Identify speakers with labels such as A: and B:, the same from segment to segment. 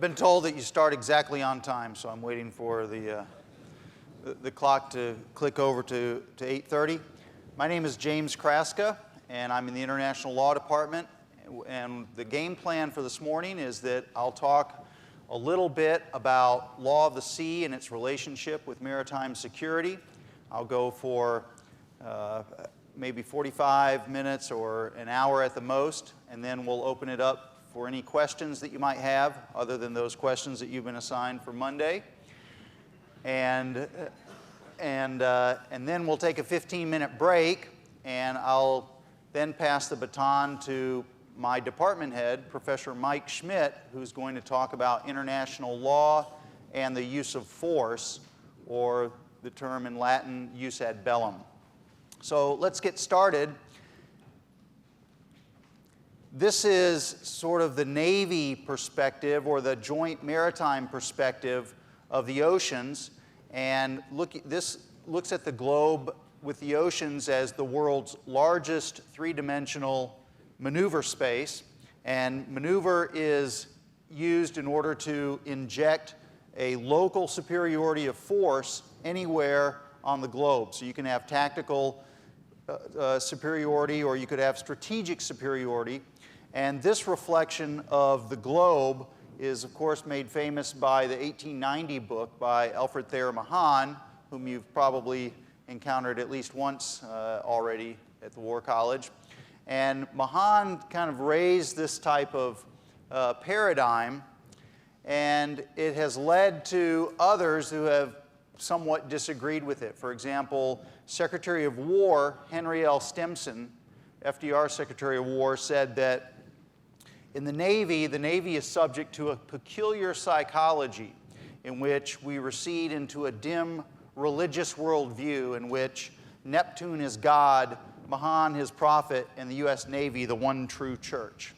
A: been told that you start exactly on time, so I'm waiting for the clock to click over to 8:30. My name is James Kraska, and I'm in the International Law Department. And the game plan for this morning is that I'll talk a little bit about law of the sea and its relationship with maritime security. I'll go for maybe 45 minutes or an hour at the most, and then we'll open it up for any questions that you might have, other than those questions that you've been assigned for Monday. And then we'll take a 15-minute break, and I'll then pass the baton to my department head, Professor Mike Schmidt, who's going to talk about international law and the use of force, or the term in Latin, jus ad bellum. So let's get started. This is sort of the Navy perspective, or the joint maritime perspective of the oceans. And this looks at the globe with the oceans as the world's largest three-dimensional maneuver space. And maneuver is used in order to inject a local superiority of force anywhere on the globe. So you can have tactical superiority, or you could have strategic superiority. And this reflection of the globe is, of course, made famous by the 1890 book by Alfred Thayer Mahan, whom you've probably encountered at least once already at the War College. And Mahan kind of raised this type of paradigm, and it has led to others who have somewhat disagreed with it. For example, Secretary of War Henry L. Stimson, FDR Secretary of War, said that in the Navy is subject to a peculiar psychology in which we recede into a dim religious worldview in which Neptune is God, Mahan his prophet, and the U.S. Navy the one true church.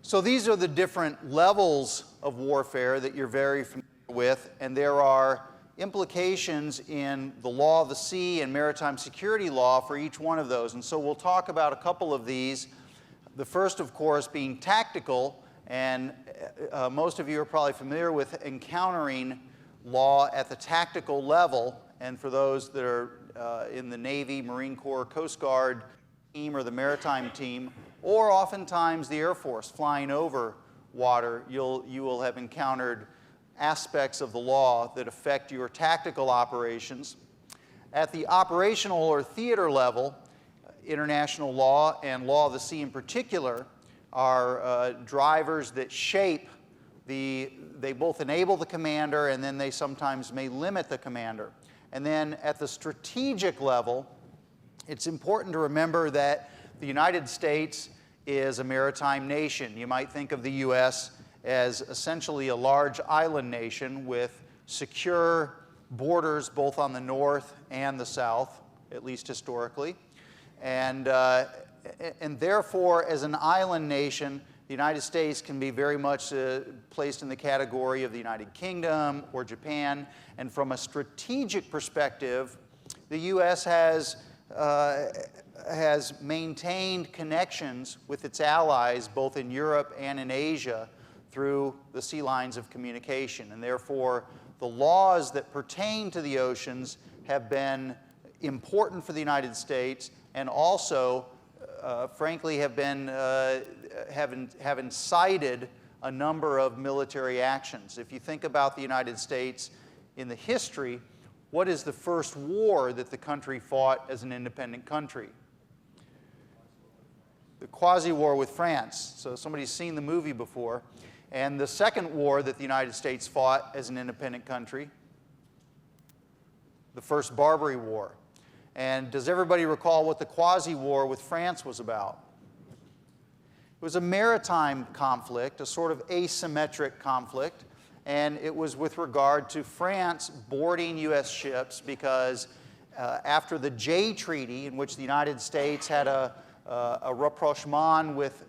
A: So these are the different levels of warfare that you're very familiar with, and there are implications in the law of the sea and maritime security law for each one of those. And so we'll talk about a couple of these. The first, of course, being tactical, and most of you are probably familiar with encountering law at the tactical level. And for those that are in the Navy, Marine Corps, Coast Guard team, or the maritime team, or oftentimes the Air Force flying over water, you will have encountered aspects of the law that affect your tactical operations. At the operational or theater level, international law and law of the sea in particular are drivers that shape they both enable the commander, and then they sometimes may limit the commander. And then at the strategic level, it's important to remember that the United States is a maritime nation. You might think of the U.S. as essentially a large island nation with secure borders both on the north and the south, at least historically. And therefore, as an island nation, the United States can be very much placed in the category of the United Kingdom or Japan. And from a strategic perspective, the U.S. has maintained connections with its allies both in Europe and in Asia through the sea lines of communication. And therefore, the laws that pertain to the oceans have been important for the United States, and also, frankly, have incited a number of military actions. If you think about the United States in the history, what is the first war that the country fought as an independent country? The quasi-war with France. So somebody's seen the movie before. And the second war that the United States fought as an independent country, the First Barbary War. And does everybody recall what the quasi-war with France was about? It was a maritime conflict, a sort of asymmetric conflict, and it was with regard to France boarding U.S. ships because after the Jay Treaty, in which the United States had a rapprochement with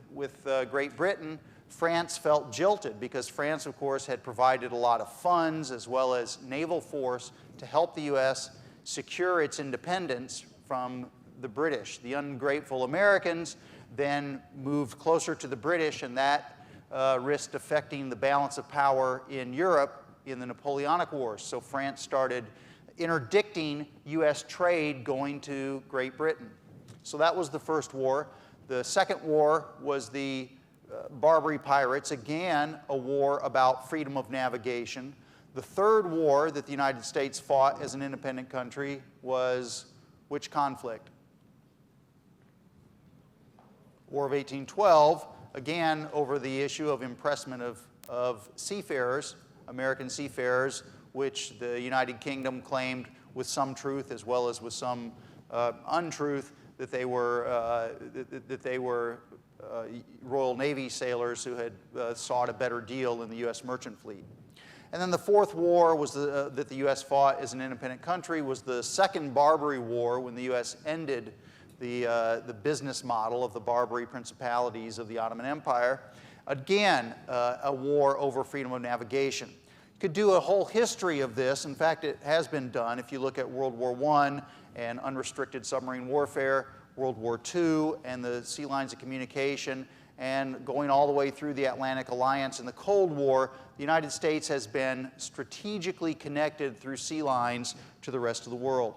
A: Great Britain, France felt jilted because France, of course, had provided a lot of funds as well as naval force to help the U.S. secure its independence from the British. The ungrateful Americans then moved closer to the British, and that risked affecting the balance of power in Europe in the Napoleonic Wars. So France started interdicting U.S. trade going to Great Britain. So that was the first war. The second war was the Barbary Pirates, again, a war about freedom of navigation. The third war that the United States fought as an independent country was which conflict? War of 1812, again, over the issue of impressment of seafarers, American seafarers, which the United Kingdom claimed with some truth as well as with some untruth that they were Royal Navy sailors who had sought a better deal in the U.S. merchant fleet. And then the fourth war was that the U.S. fought as an independent country was the Second Barbary War, when the U.S. ended the business model of the Barbary principalities of the Ottoman Empire. Again, a war over freedom of navigation. Could do a whole history of this. In fact, it has been done. If you look at World War I and unrestricted submarine warfare, World War II and the sea lines of communication, and going all the way through the Atlantic Alliance and the Cold War, the United States has been strategically connected through sea lines to the rest of the world.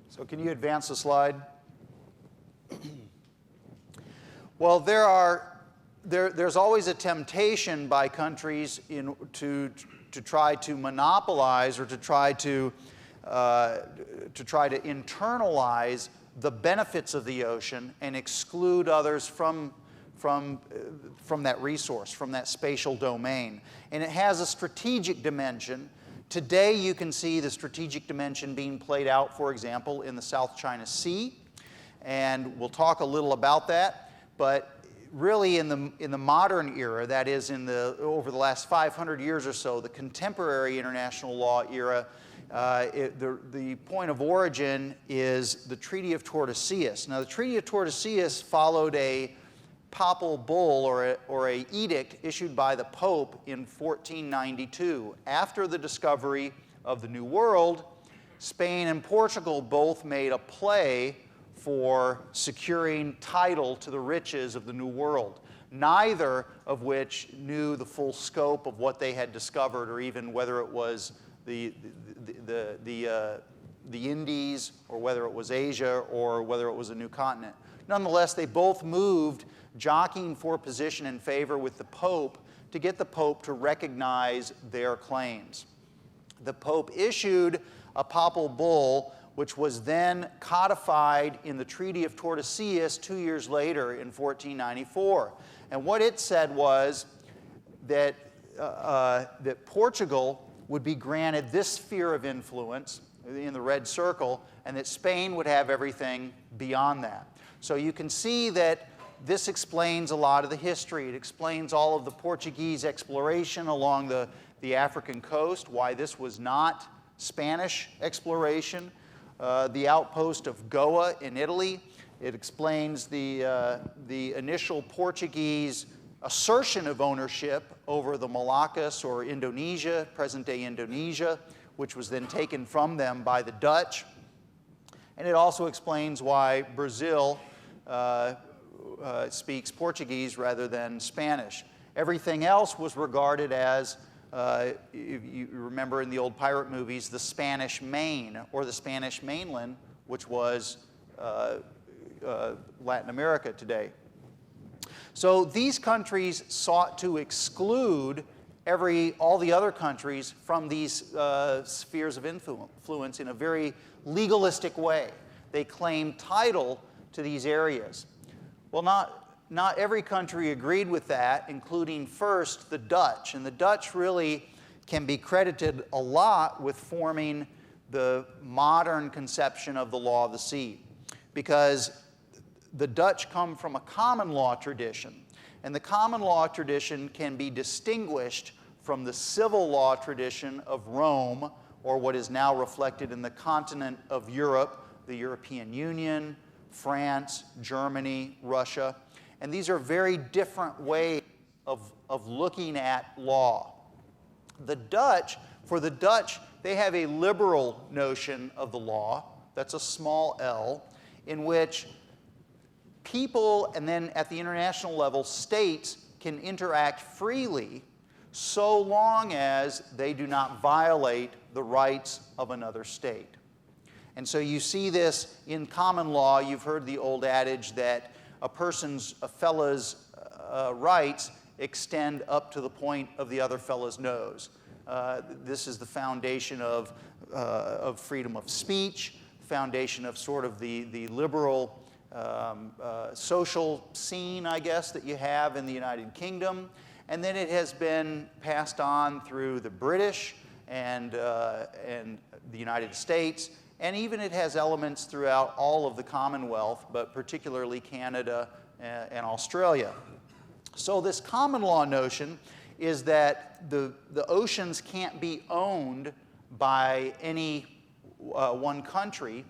A: So can you advance the slide? Well, there's always a temptation by countries to try to monopolize or to try to internalize the benefits of the ocean and exclude others from that resource, from that spatial domain. And it has a strategic dimension. Today you can see the strategic dimension being played out, for example, in the South China Sea. And we'll talk a little about that. But really in the modern era, that is over the last 500 years or so, the contemporary international law era, the point of origin is the Treaty of Tordesillas. Now, the Treaty of Tordesillas followed a papal bull or a edict issued by the Pope in 1492. After the discovery of the New World, Spain and Portugal both made a play for securing title to the riches of the New World, neither of which knew the full scope of what they had discovered, or even whether it was the Indies, or whether it was Asia, or whether it was a new continent. Nonetheless, they both moved, jockeying for position and favor with the Pope to get the Pope to recognize their claims. The Pope issued a papal bull, which was then codified in the Treaty of Tordesillas 2 years later in 1494. And what it said was that, that Portugal would be granted this sphere of influence in the red circle, and that Spain would have everything beyond that. So you can see that this explains a lot of the history. It explains all of the Portuguese exploration along the African coast, why this was not Spanish exploration. The outpost of Goa in Italy. It explains the initial Portuguese assertion of ownership over the Moluccas, or Indonesia, present-day Indonesia, which was then taken from them by the Dutch. And it also explains why Brazil speaks Portuguese rather than Spanish. Everything else was regarded as, if you remember in the old pirate movies, the Spanish Main, or the Spanish mainland, which was Latin America today. So these countries sought to exclude all the other countries from these spheres of influence in a very legalistic way. They claimed title to these areas. Well, not every country agreed with that, including first the Dutch. And the Dutch really can be credited a lot with forming the modern conception of the law of the sea, because the Dutch come from a common law tradition. And the common law tradition can be distinguished from the civil law tradition of Rome, or what is now reflected in the continent of Europe, the European Union, France, Germany, Russia. And these are very different ways of looking at law. For the Dutch, they have a liberal notion of the law. That's a small L. in which people, and then at the international level, states can interact freely so long as they do not violate the rights of another state. And so you see this in common law. You've heard the old adage that a fellow's rights extend up to the point of the other fellow's nose. This is the foundation of freedom of speech, foundation of sort of the liberal social scene, I guess, that you have in the United Kingdom. And then it has been passed on through the British and the United States, and even it has elements throughout all of the Commonwealth, but particularly Canada and Australia. So this common law notion is that the oceans can't be owned by any one country,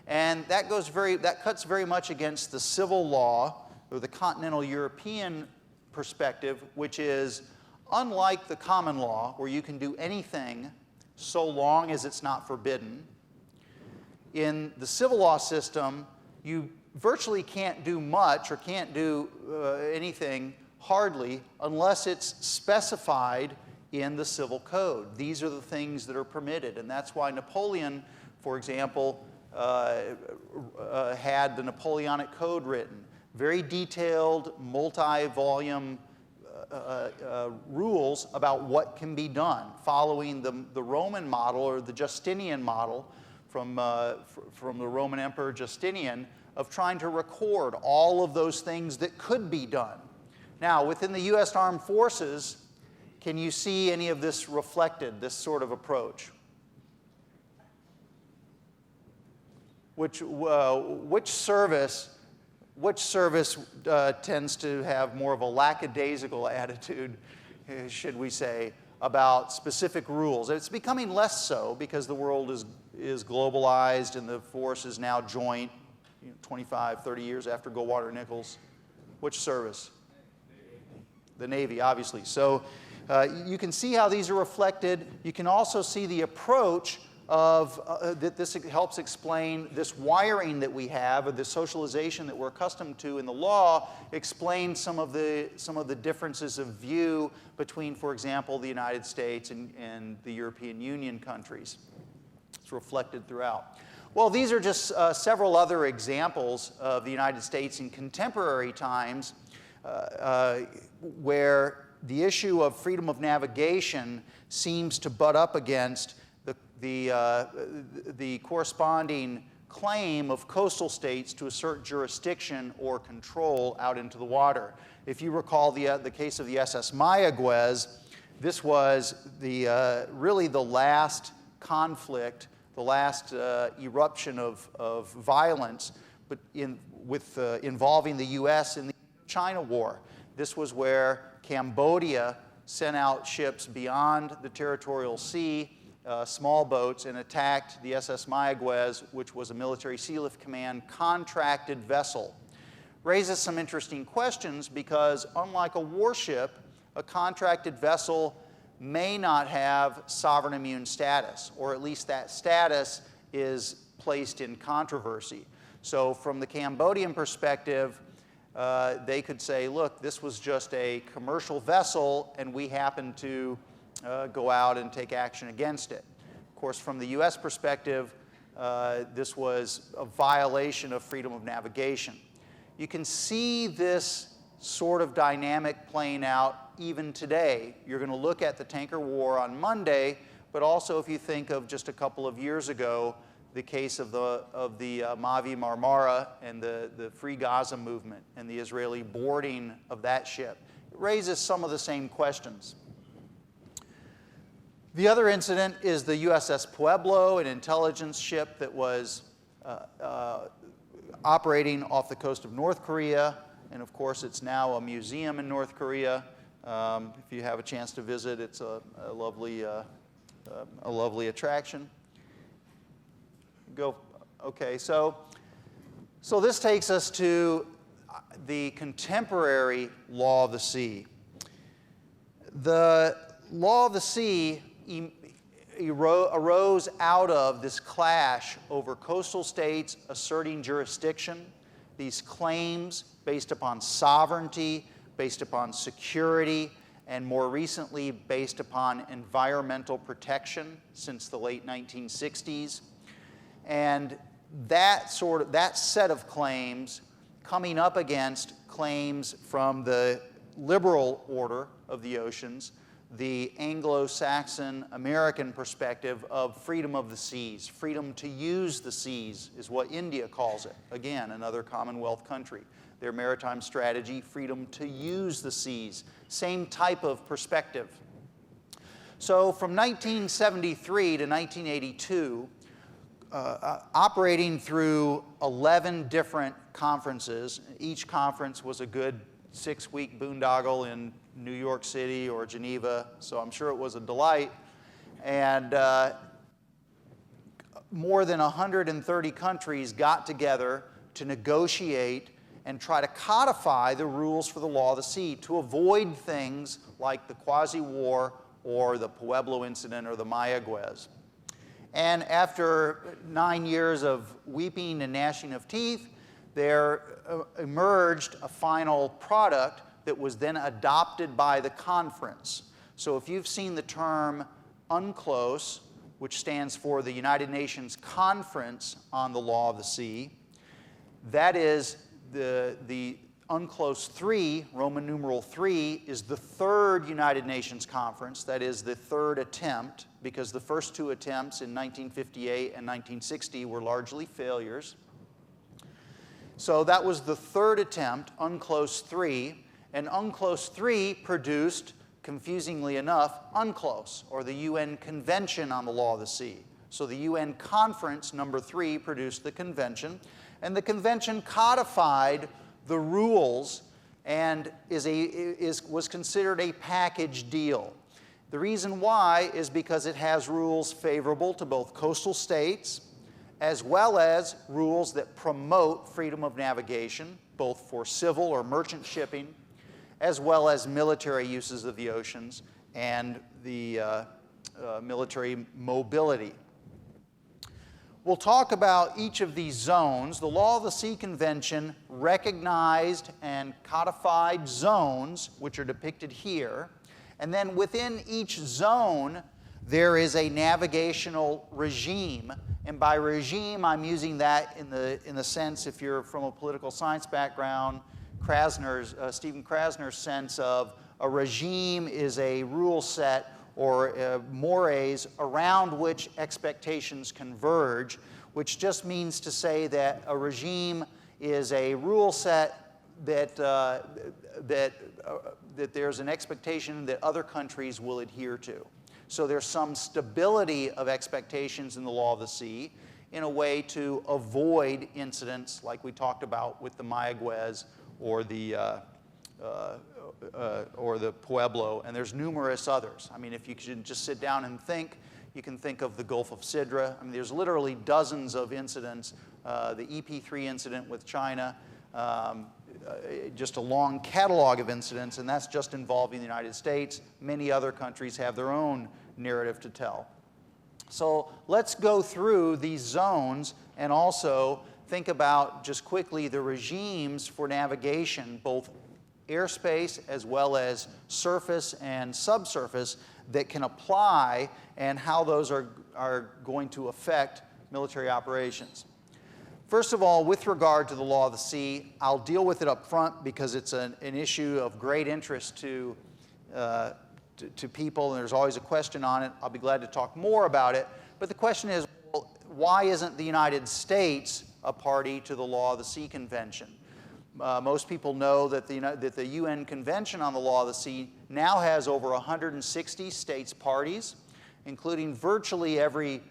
A: and that cuts very much against the civil law or the continental European perspective, which is unlike the common law, where you can do anything so long as it's not forbidden. In the civil law system, you virtually can't do much or can't do anything hardly unless it's specified in the civil code. These are the things that are permitted, and that's why Napoleon, for example, had the Napoleonic Code written. Very detailed, multi-volume rules about what can be done, following the Roman model or the Justinian model from the Roman Emperor Justinian of trying to record all of those things that could be done. Now, within the U.S. Armed Forces, can you see any of this reflected, this sort of approach? Which service tends to have more of a lackadaisical attitude, should we say, about specific rules? It's becoming less so because the world is globalized and the force is now joint, 25, 30 years after Goldwater-Nichols. Which service? The Navy, obviously. So you can see how these are reflected. You can also see the approach of that this helps explain this wiring that we have, or the socialization that we're accustomed to in the law, explains some of the differences of view between, for example, the United States and the European Union countries. It's reflected throughout. Well, these are just several other examples of the United States in contemporary times where the issue of freedom of navigation seems to butt up against the corresponding claim of coastal states to assert jurisdiction or control out into the water. If you recall the case of the SS Mayaguez, this was really the last conflict, the last eruption of violence involving the U.S. in the China War. This was where Cambodia sent out ships beyond the territorial sea, small boats, and attacked the SS Mayaguez, which was a military Sealift Command contracted vessel. Raises some interesting questions because, unlike a warship, a contracted vessel may not have sovereign immune status, or at least that status is placed in controversy. So from the Cambodian perspective, they could say, look, this was just a commercial vessel and we happened to go out and take action against it. Of course, from the U.S. perspective, this was a violation of freedom of navigation. You can see this sort of dynamic playing out even today. You're going to look at the tanker war on Monday, but also if you think of just a couple of years ago, the case of the Mavi Marmara and the Free Gaza movement and the Israeli boarding of that ship. It raises some of the same questions. The other incident is the USS Pueblo, an intelligence ship that was operating off the coast of North Korea, and of course it's now a museum in North Korea. If you have a chance to visit, it's a lovely attraction. Okay, so this takes us to the contemporary law of the sea. The law of the sea arose out of this clash over coastal states asserting jurisdiction, these claims based upon sovereignty, based upon security, and more recently based upon environmental protection since the late 1960s. And that set of claims coming up against claims from the liberal order of the oceans, the Anglo-Saxon American perspective of freedom of the seas. Freedom to use the seas is what India calls it. Again, another Commonwealth country. Their maritime strategy, freedom to use the seas. Same type of perspective. So from 1973 to 1982, operating through 11 different conferences, each conference was a good 6-week boondoggle in New York City or Geneva, so I'm sure it was a delight. And more than 130 countries got together to negotiate and try to codify the rules for the law of the sea to avoid things like the Quasi-War or the Pueblo incident or the Mayaguez. And after 9 years of weeping and gnashing of teeth, there emerged a final product that was then adopted by the conference. So if you've seen the term UNCLOS, which stands for the United Nations Conference on the Law of the Sea, that is the UNCLOS 3, Roman numeral 3, is the third United Nations Conference. That is the third attempt, because the first two attempts in 1958 and 1960 were largely failures. So that was the third attempt, UNCLOS 3, and UNCLOS 3 produced, confusingly enough, UNCLOS, or the UN Convention on the Law of the Sea. So the UN Conference, number 3, produced the convention, and the convention codified the rules and was considered a package deal. The reason why is because it has rules favorable to both coastal states, as well as rules that promote freedom of navigation, both for civil or merchant shipping, as well as military uses of the oceans and the military mobility. We'll talk about each of these zones. The Law of the Sea Convention recognized and codified zones, which are depicted here. And then within each zone, there is a navigational regime. And by regime, I'm using that in the sense, if you're from a political science background, Stephen Krasner's sense of a regime is a rule set or mores around which expectations converge, which just means to say that a regime is a rule set that there's an expectation that other countries will adhere to. So there's some stability of expectations in the law of the sea in a way to avoid incidents like we talked about with the Mayaguez or the Pueblo, and there's numerous others. I mean, if you can just sit down and think, you can think of the Gulf of Sidra. I mean, there's literally dozens of incidents. The EP3 incident with China, just a long catalog of incidents, and that's just involving the United States. Many other countries have their own narrative to tell. So let's go through these zones and also think about, just quickly, the regimes for navigation, both airspace as well as surface and subsurface, that can apply and how those are going to affect military operations. First of all, with regard to the law of the sea, I'll deal with it up front because it's an issue of great interest to people, and there's always a question on it. I'll be glad to talk more about it. But the question is, well, why isn't the United States a party to the Law of the Sea Convention? Most people know that the UN Convention on the Law of the Sea now has over 160 states parties, including virtually every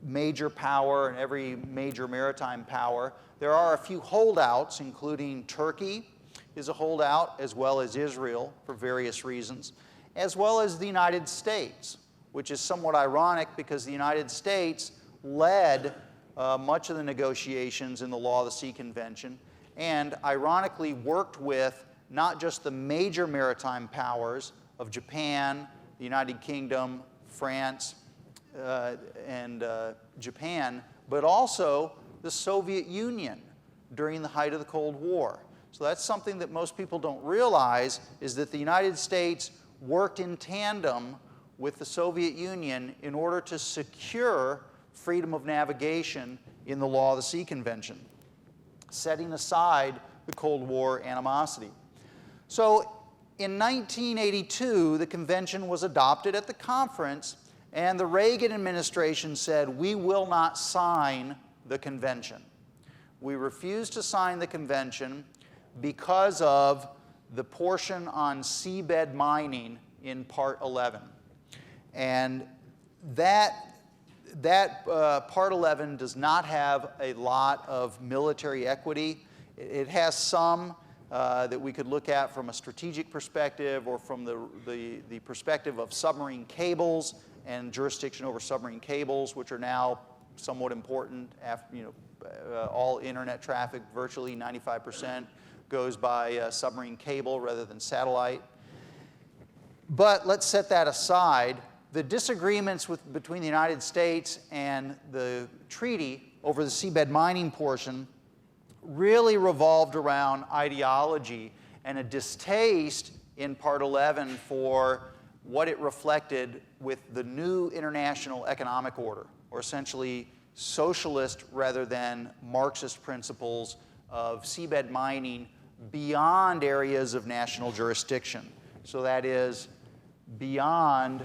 A: major power and every major maritime power. There are a few holdouts, including Turkey is a holdout, as well as Israel for various reasons, as well as the United States, which is somewhat ironic because the United States led much of the negotiations in the Law of the Sea Convention, and ironically worked with not just the major maritime powers of Japan, the United Kingdom, France, Japan, but also the Soviet Union during the height of the Cold War. So that's something that most people don't realize, is that the United States worked in tandem with the Soviet Union in order to secure freedom of navigation in the Law of the Sea Convention, setting aside the Cold War animosity. So in 1982, the convention was adopted at the conference, and the Reagan administration said, we will not sign the convention. We refuse to sign the convention because of the portion on seabed mining in Part 11. And that Part 11 does not have a lot of military equity. It has some that we could look at from a strategic perspective or from the perspective of submarine cables and jurisdiction over submarine cables, which are now somewhat important. After, all internet traffic, virtually 95%, goes by submarine cable rather than satellite. But let's set that aside. The disagreements between the United States and the treaty over the seabed mining portion really revolved around ideology and a distaste in Part 11 for what it reflected with the new international economic order, or essentially socialist rather than Marxist principles of seabed mining beyond areas of national jurisdiction. So that is beyond,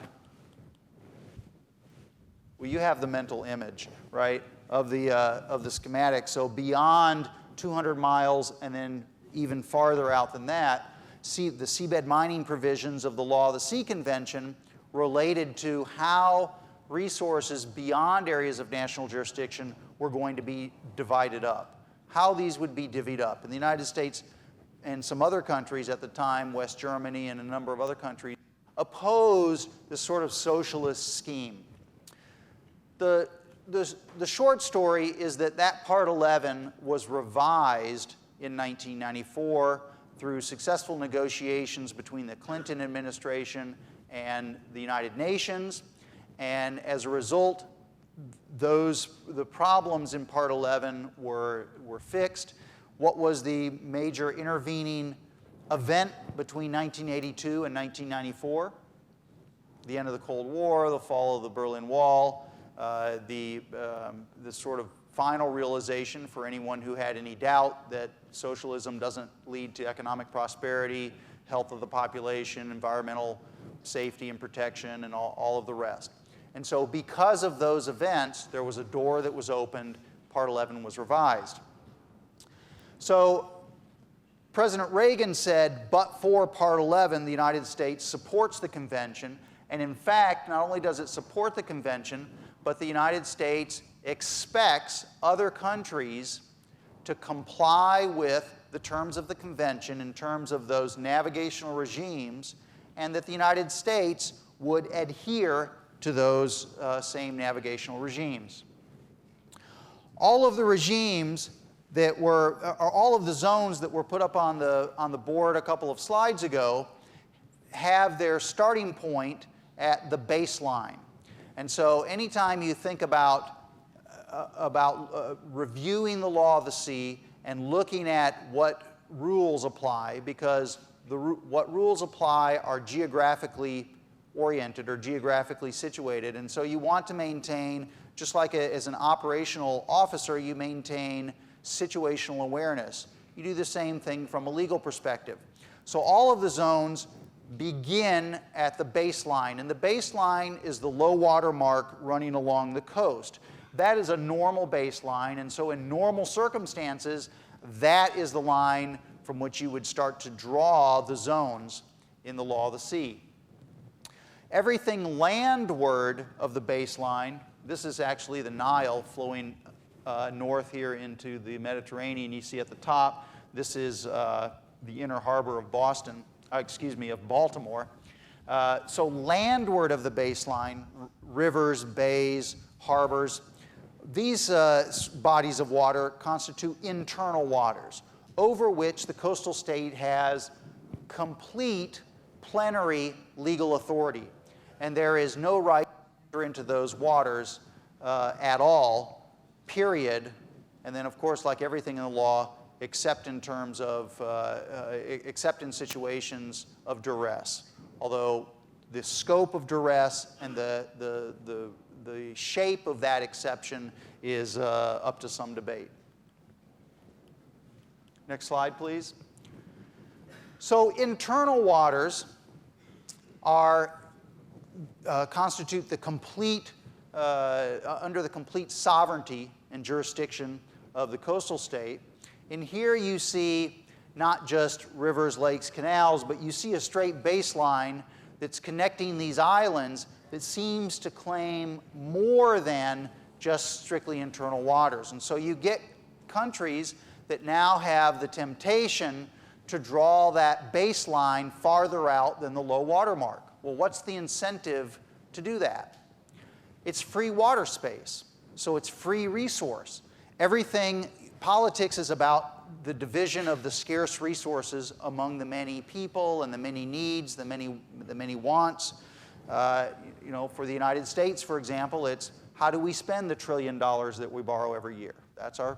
A: well, you have the mental image, right, of the schematic. So beyond 200 miles and then even farther out than that, the seabed mining provisions of the Law of the Sea Convention related to how resources beyond areas of national jurisdiction were going to be divided up, how these would be divvied up. In the United States and some other countries at the time, West Germany and a number of other countries, opposed this sort of socialist scheme. The short story is that Part 11 was revised in 1994 through successful negotiations between the Clinton administration and the United Nations. And as a result, the problems in Part 11 were fixed. What was the major intervening event between 1982 and 1994? The end of the Cold War, the fall of the Berlin Wall, the sort of final realization for anyone who had any doubt that socialism doesn't lead to economic prosperity, health of the population, environmental safety and protection, and all of the rest. And so because of those events, there was a door that was opened, Part 11 was revised. So President Reagan said, but for Part 11, the United States supports the convention. And in fact, not only does it support the convention, but the United States expects other countries to comply with the terms of the convention in terms of those navigational regimes, and that the United States would adhere to those same navigational regimes. All of the regimes that were, or all of the zones that were put up on the board a couple of slides ago have their starting point at the baseline. And so anytime you think about reviewing the law of the sea and looking at what rules apply, because what rules apply are geographically oriented or geographically situated, and so you want to maintain, just like as an operational officer, you maintain situational awareness. You do the same thing from a legal perspective. So all of the zones begin at the baseline, and the baseline is the low water mark running along the coast. That is a normal baseline, and so in normal circumstances, that is the line from which you would start to draw the zones in the law of the sea. Everything landward of the baseline, this is actually the Nile flowing north here into the Mediterranean. You see at the top, this is the inner harbor of Baltimore. So landward of the baseline, rivers, bays, harbors, these bodies of water constitute internal waters over which the coastal state has complete plenary legal authority. And there is no right to enter into those waters at all, period. And then, of course, like everything in the law, except in terms of, except in situations of duress. Although the scope of duress and the shape of that exception is up to some debate. Next slide, please. So internal waters are constitute the complete, under the complete sovereignty and jurisdiction of the coastal state. And here you see not just rivers, lakes, canals, but you see a straight baseline that's connecting these islands that seems to claim more than just strictly internal waters. And so you get countries that now have the temptation to draw that baseline farther out than the low water mark. Well, what's the incentive to do that? It's free water space, so it's free resource. Everything, politics is about the division of the scarce resources among the many people and the many needs, the many wants. You know, for the United States, for example, it's how do we spend the $1 trillion that we borrow every year? That's our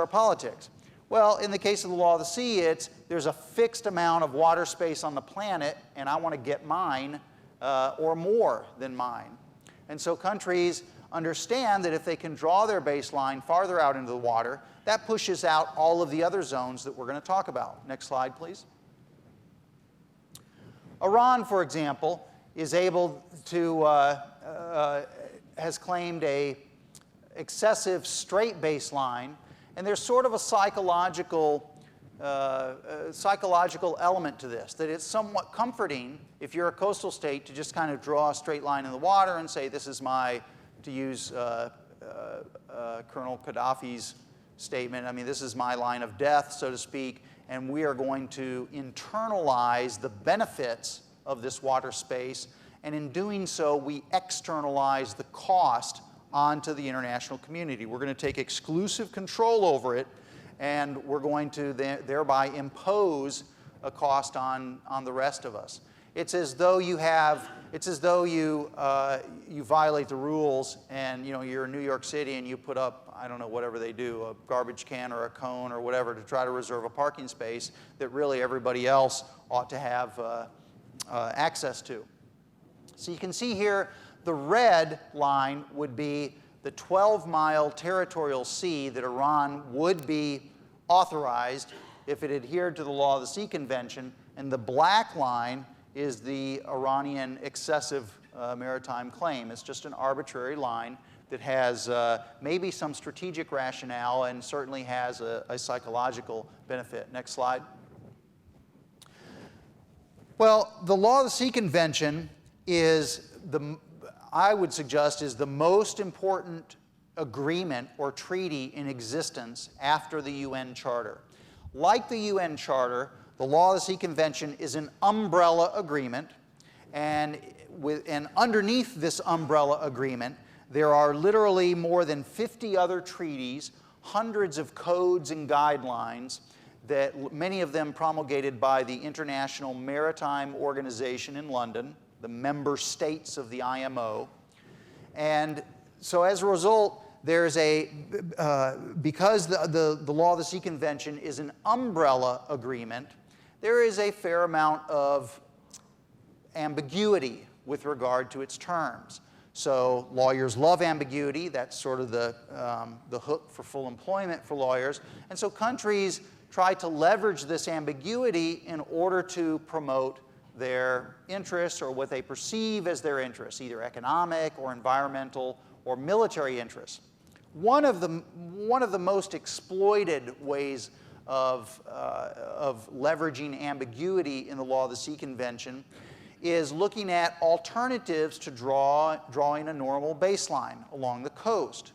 A: politics. Well, in the case of the law of the sea, there's a fixed amount of water space on the planet, and I want to get mine or more than mine. And so countries understand that if they can draw their baseline farther out into the water, that pushes out all of the other zones that we're going to talk about. Next slide, please. Iran, for example, is able to, has claimed a excessive strait baseline, and there's sort of a psychological element to this, that it's somewhat comforting if you're a coastal state to just kind of draw a straight line in the water and say, this is my, to use Colonel Gaddafi's statement, I mean, this is my line of death, so to speak, and we are going to internalize the benefits of this water space, and in doing so, we externalize the cost onto the international community. We're going to take exclusive control over it, and we're going to thereby impose a cost on the rest of us. It's as though you violate the rules, and you're in New York City and you put up, I don't know, whatever they do, a garbage can or a cone or whatever to try to reserve a parking space that really everybody else ought to have access to. So you can see here the red line would be the 12-mile territorial sea that Iran would be authorized if it adhered to the Law of the Sea Convention, and the black line is the Iranian excessive maritime claim. It's just an arbitrary line that has maybe some strategic rationale and certainly has a psychological benefit. Next slide. Well, the Law of the Sea Convention is I would suggest is the most important agreement or treaty in existence after the UN Charter. Like the UN Charter, the Law of the Sea Convention is an umbrella agreement, and underneath this umbrella agreement, there are literally more than 50 other treaties, hundreds of codes and guidelines, that many of them promulgated by the International Maritime Organization in London, the member states of the IMO. And so as a result, there's because the Law of the Sea Convention is an umbrella agreement, there is a fair amount of ambiguity with regard to its terms. So lawyers love ambiguity. That's sort of the hook for full employment for lawyers. And so countries try to leverage this ambiguity in order to promote their interests or what they perceive as their interests, either economic or environmental or military interests. One of the most exploited ways of leveraging ambiguity in the Law of the Sea Convention is looking at alternatives to drawing a normal baseline along the coast.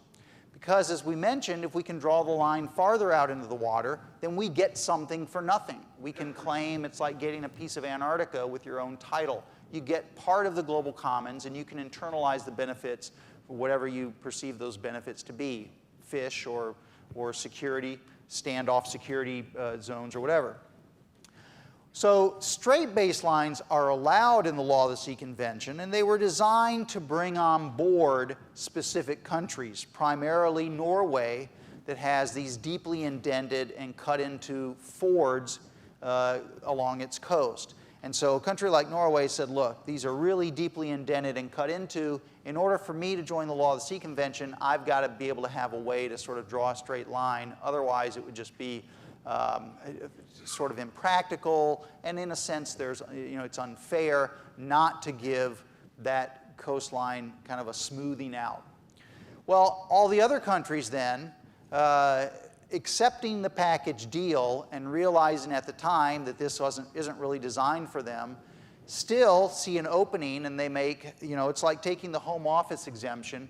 A: Because as we mentioned, if we can draw the line farther out into the water, then we get something for nothing. We can claim it's like getting a piece of Antarctica with your own title. You get part of the global commons, and you can internalize the benefits for whatever you perceive those benefits to be, fish or security, standoff security zones or whatever. So strait baselines are allowed in the Law of the Sea Convention, and they were designed to bring on board specific countries, primarily Norway, that has these deeply indented and cut into fords along its coast. And so a country like Norway said, look, these are really deeply indented and cut into. In order for me to join the Law of the Sea Convention, I've got to be able to have a way to sort of draw a straight line. Otherwise, it would just be sort of impractical, and in a sense, it's unfair not to give that coastline kind of a smoothing out. Well, all the other countries then, accepting the package deal and realizing at the time that this isn't really designed for them, still see an opening, and they make, it's like taking the home office exemption.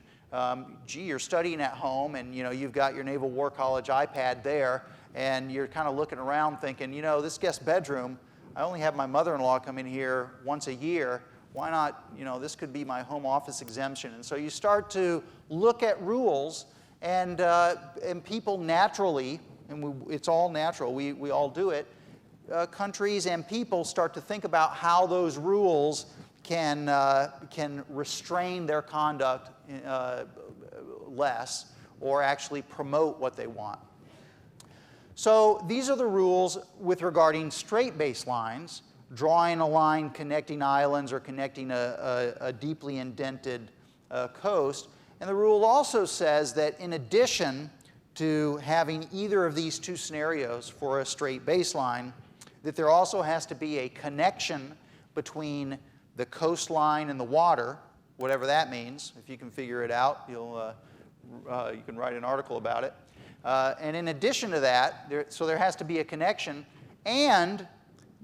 A: Gee, you're studying at home, and you've got your Naval War College iPad there, and you're kind of looking around thinking, this guest bedroom, I only have my mother-in-law come in here once a year. Why not, this could be my home office exemption. And so you start to look at rules, and people naturally, and it's all natural, we all do it, countries and people start to think about how those rules can restrain their conduct less, or actually promote what they want. So these are the rules with regarding strait baselines, drawing a line connecting islands or connecting a deeply indented coast. And the rule also says that in addition to having either of these two scenarios for a strait baseline, that there also has to be a connection between the coastline and the water, whatever that means. If you can figure it out, you can write an article about it. And in addition to that, there has to be a connection, and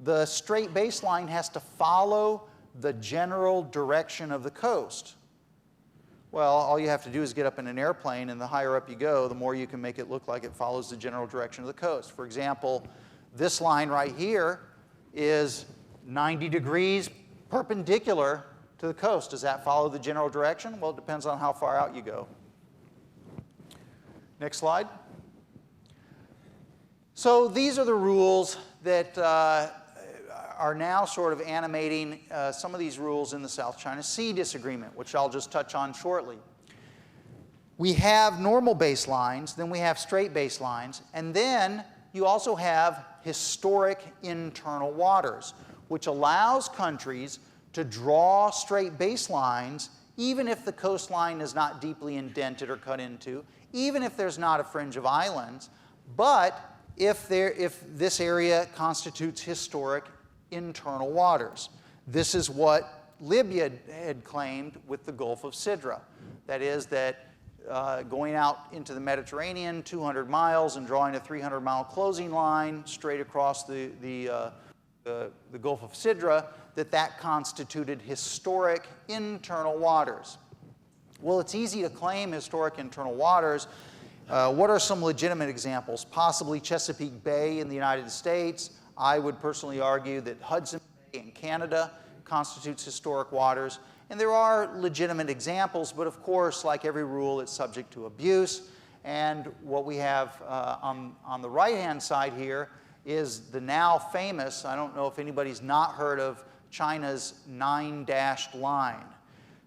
A: the strait baseline has to follow the general direction of the coast. Well, all you have to do is get up in an airplane, and the higher up you go, the more you can make it look like it follows the general direction of the coast. For example, this line right here is 90 degrees perpendicular to the coast. Does that follow the general direction? Well, it depends on how far out you go. Next slide. So these are the rules that are now sort of animating some of these rules in the South China Sea disagreement, which I'll just touch on shortly. We have normal baselines, then we have strait baselines, and then you also have historic internal waters, which allows countries to draw strait baselines even if the coastline is not deeply indented or cut into, even if there's not a fringe of islands, but if this area constitutes historic internal waters. This is what Libya had claimed with the Gulf of Sidra. That is that going out into the Mediterranean 200 miles and drawing a 300-mile closing line straight across the Gulf of Sidra, that constituted historic internal waters. Well, it's easy to claim historic internal waters. What are some legitimate examples? Possibly Chesapeake Bay in the United States. I would personally argue that Hudson Bay in Canada constitutes historic waters. And there are legitimate examples, but of course, like every rule, it's subject to abuse. And what we have on the right-hand side here is the now famous, I don't know if anybody's not heard of China's 9-dashed line.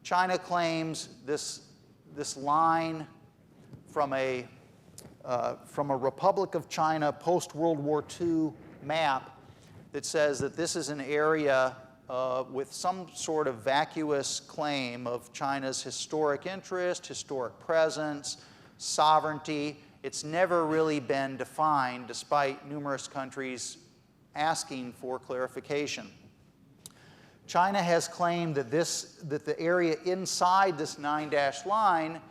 A: China claims this line from a Republic of China post-World War II map that says that this is an area with some sort of vacuous claim of China's historic interest, historic presence, sovereignty. It's never really been defined, despite numerous countries asking for clarification. China has claimed that the area inside this 9-dash line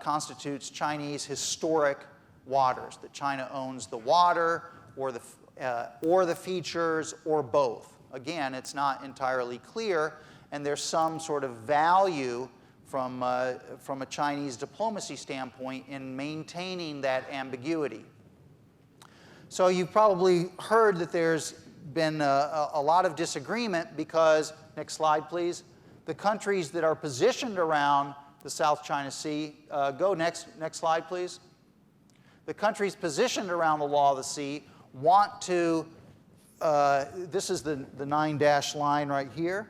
A: constitutes Chinese historic waters, that China owns the water or the features or both. Again, it's not entirely clear, and there's some sort of value from a Chinese diplomacy standpoint in maintaining that ambiguity. So you've probably heard that there's been a lot of disagreement because, next slide please, the countries that are positioned around the South China Sea, go next slide please. The countries positioned around the Law of the Sea want to this is the 9-dash line right here.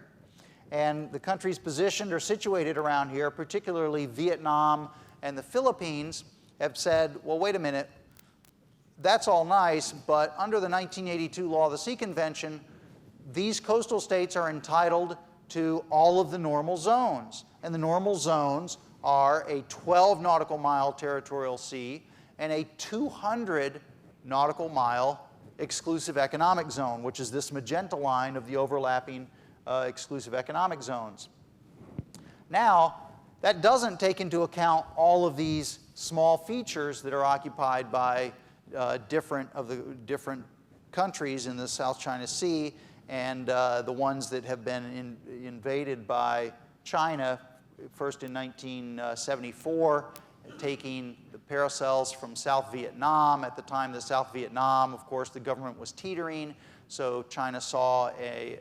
A: And the countries positioned or situated around here, particularly Vietnam and the Philippines, have said, well, wait a minute, that's all nice, but under the 1982 Law of the Sea Convention, these coastal states are entitled to all of the normal zones. And the normal zones are a 12 nautical mile territorial sea and a 200 nautical mile exclusive economic zone, which is this magenta line of the overlapping exclusive economic zones. Now, that doesn't take into account all of these small features that are occupied by different countries in the South China Sea, and the ones that have been invaded by China, first in 1974, taking the paracels from South Vietnam. At the time, the South Vietnam, of course, the government was teetering, so China saw a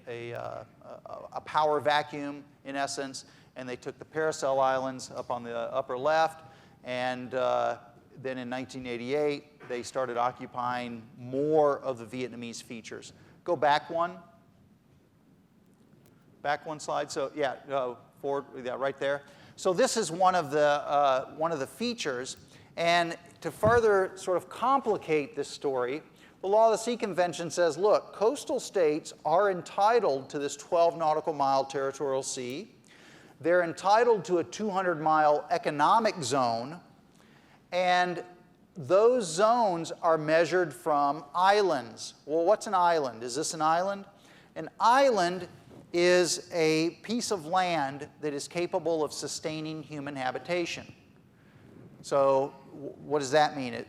A: power vacuum, in essence, and they took the Paracel Islands up on the upper left, and then in 1988, they started occupying more of the Vietnamese features. Go back one. Back one slide. So yeah, forward. Yeah, right there. So this is one of the features, and to further sort of complicate this story, the Law of the Sea Convention says, look, coastal states are entitled to this 12 nautical mile territorial sea. They're entitled to a 200-mile economic zone, and those zones are measured from islands. Well, what's an island? Is this an island? An island is a piece of land that is capable of sustaining human habitation. So what does that mean?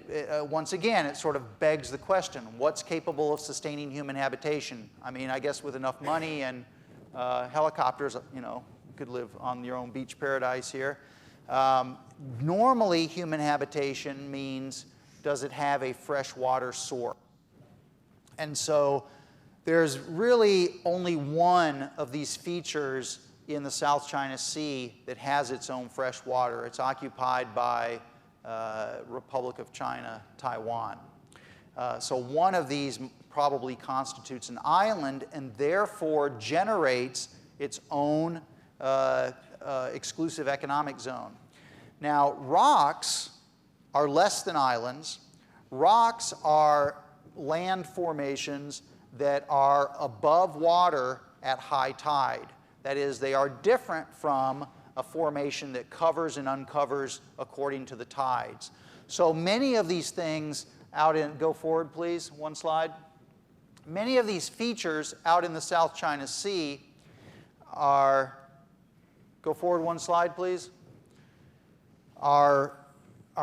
A: Once again, it sort of begs the question, what's capable of sustaining human habitation? I mean, I guess with enough money and helicopters, you know, you could live on your own beach paradise here. Normally, human habitation means, does it have a freshwater source? And so there's really only one of these features in the South China Sea that has its own fresh water. It's occupied by Republic of China, Taiwan. So one of these probably constitutes an island and therefore generates its own exclusive economic zone. Now, rocks are less than islands. Rocks are land formations that are above water at high tide. That is, they are different from a formation that covers and uncovers according to the tides. So many of these things out in, go forward please, one slide. Many of these features out in the South China Sea are, go forward one slide please, are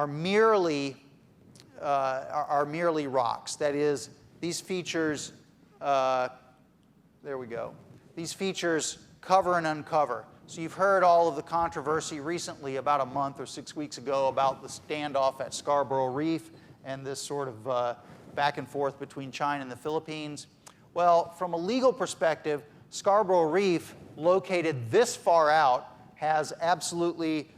A: merely rocks. That is, these features, there we go. These features cover and uncover. So you've heard all of the controversy recently, about a month or 6 weeks ago, about the standoff at Scarborough Reef and this sort of back and forth between China and the Philippines. Well, from a legal perspective, Scarborough Reef, located this far out, has absolutely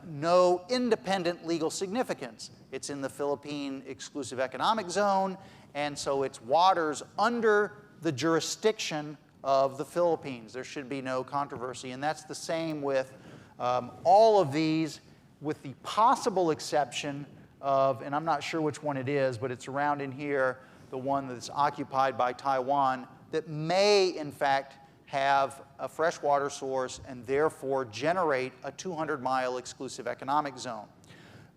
A: no independent legal significance. It's in the Philippine exclusive economic zone, and so its waters under the jurisdiction of the Philippines. There should be no controversy, and that's the same with all of these, with the possible exception of, and I'm not sure which one it is, but it's around in here, the one that's occupied by Taiwan, that may, in fact, have a freshwater source and therefore generate a 200-mile exclusive economic zone.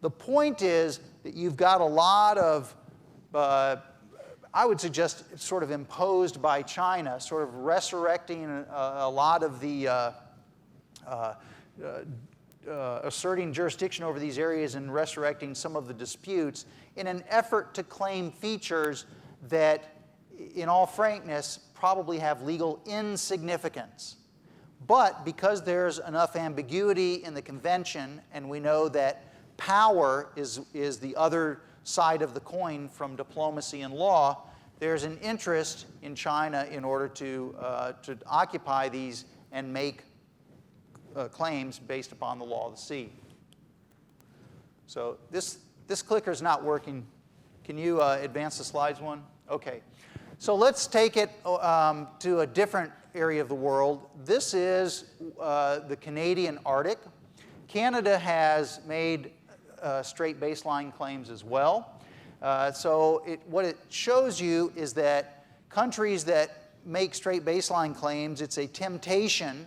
A: The point is that you've got a lot of, I would suggest, sort of imposed by China, sort of resurrecting a lot of the, asserting jurisdiction over these areas and resurrecting some of the disputes in an effort to claim features that, in all frankness, probably have legal insignificance. But because there's enough ambiguity in the convention, and we know that power is the other side of the coin from diplomacy and law, there's an interest in China in order to occupy these and make claims based upon the law of the sea. So this clicker's not working. Can you advance the slides one? Okay. So let's take it to a different area of the world. This is the Canadian Arctic. Canada has made straight baseline claims as well. What it shows you is that countries that make straight baseline claims, it's a temptation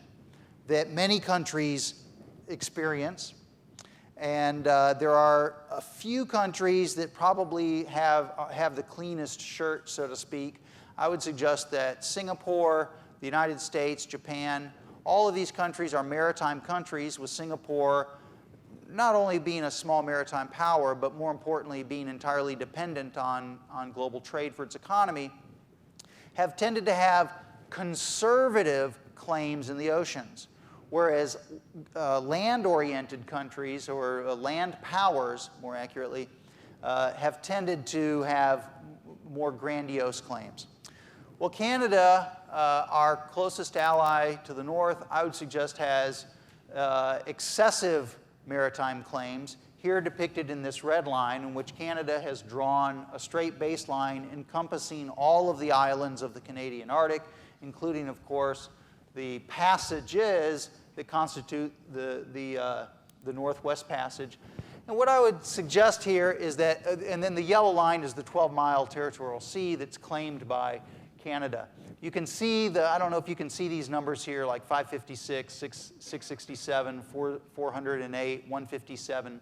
A: that many countries experience. And there are a few countries that probably have the cleanest shirt, so to speak. I would suggest that Singapore, the United States, Japan, all of these countries are maritime countries, with Singapore not only being a small maritime power, but more importantly being entirely dependent on global trade for its economy, have tended to have conservative claims in the oceans. Whereas land-oriented countries, or land powers, more accurately, have tended to have more grandiose claims. Well, Canada, our closest ally to the north, I would suggest has excessive maritime claims, here depicted in this red line, in which Canada has drawn a straight baseline encompassing all of the islands of the Canadian Arctic, including, of course, the passages that constitute the Northwest Passage. And what I would suggest here is that, and then the yellow line is the 12-mile territorial sea that's claimed by Canada. You can see I don't know if you can see these numbers here, like 556, 667, 408, 157.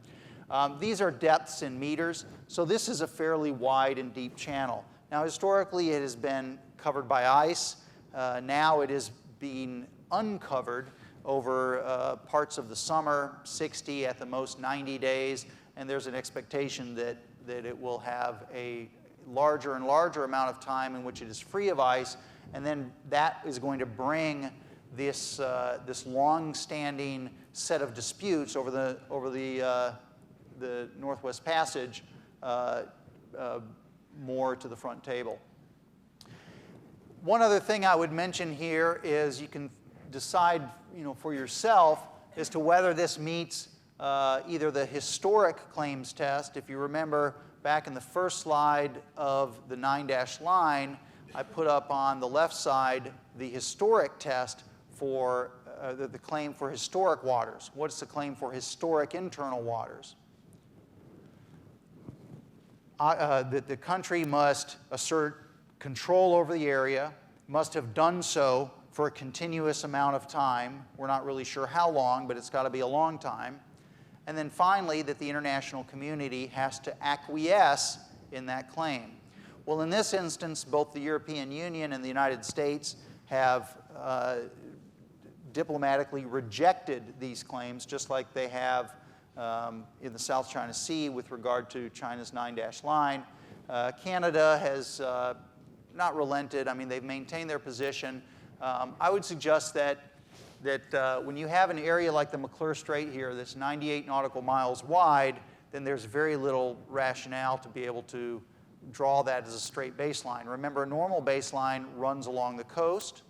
A: These are depths in meters, so this is a fairly wide and deep channel. Now, historically, it has been covered by ice. Now it is being uncovered over parts of the summer, 60, at the most 90 days, and there's an expectation that it will have a larger and larger amount of time in which it is free of ice, and then that is going to bring this long-standing set of disputes over the Northwest Passage more to the front table. One other thing I would mention here is you can decide, for yourself as to whether this meets either the historic claims test. If you remember back in the first slide of the 9-dash line, I put up on the left side the historic test for the claim for historic waters. What's the claim for historic internal waters? That the country must assert control over the area, must have done so for a continuous amount of time. We're not really sure how long, but it's got to be a long time. And then finally, that the international community has to acquiesce in that claim. Well, in this instance, both the European Union and the United States have diplomatically rejected these claims, just like they have in the South China Sea with regard to China's 9-dash line. Canada has not relented. I mean, they've maintained their position. I would suggest that when you have an area like the McClure Strait here that's 98 nautical miles wide, then there's very little rationale to be able to draw that as a straight baseline. Remember, a normal baseline runs along the coast.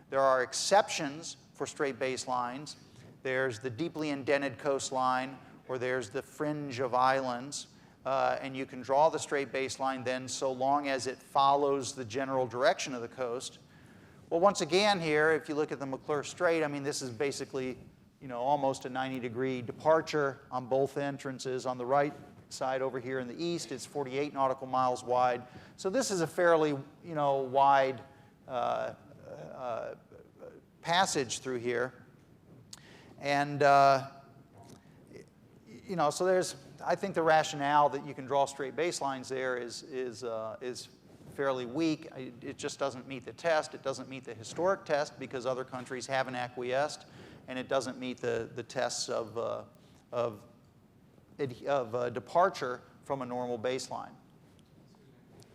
A: There are exceptions for straight baselines. There's the deeply indented coastline, or there's the fringe of islands. And you can draw the straight baseline then so long as it follows the general direction of the coast. Well, once again here, if you look at the McClure Strait, I mean, this is basically, almost a 90-degree departure on both entrances. On the right side over here in the east, it's 48 nautical miles wide. So this is a fairly, wide passage through here. And, so there's, I think the rationale that you can draw straight baselines there is fairly weak. It just doesn't meet the test. It doesn't meet the historic test because other countries haven't acquiesced, and it doesn't meet the tests of departure from a normal baseline.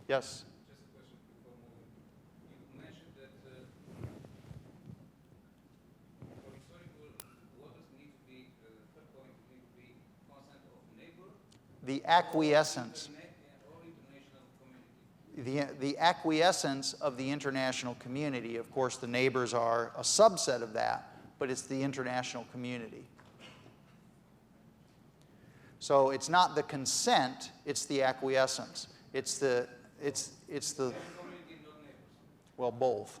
A: Yes?
B: Just a question before moving. You mentioned that for historical waters need to be, third point, need to be consent of neighbor.
A: The acquiescence. The acquiescence of the international community. Of course, the neighbors are a subset of that, but it's the international community. So it's not the consent, it's the acquiescence. It's the Well, both.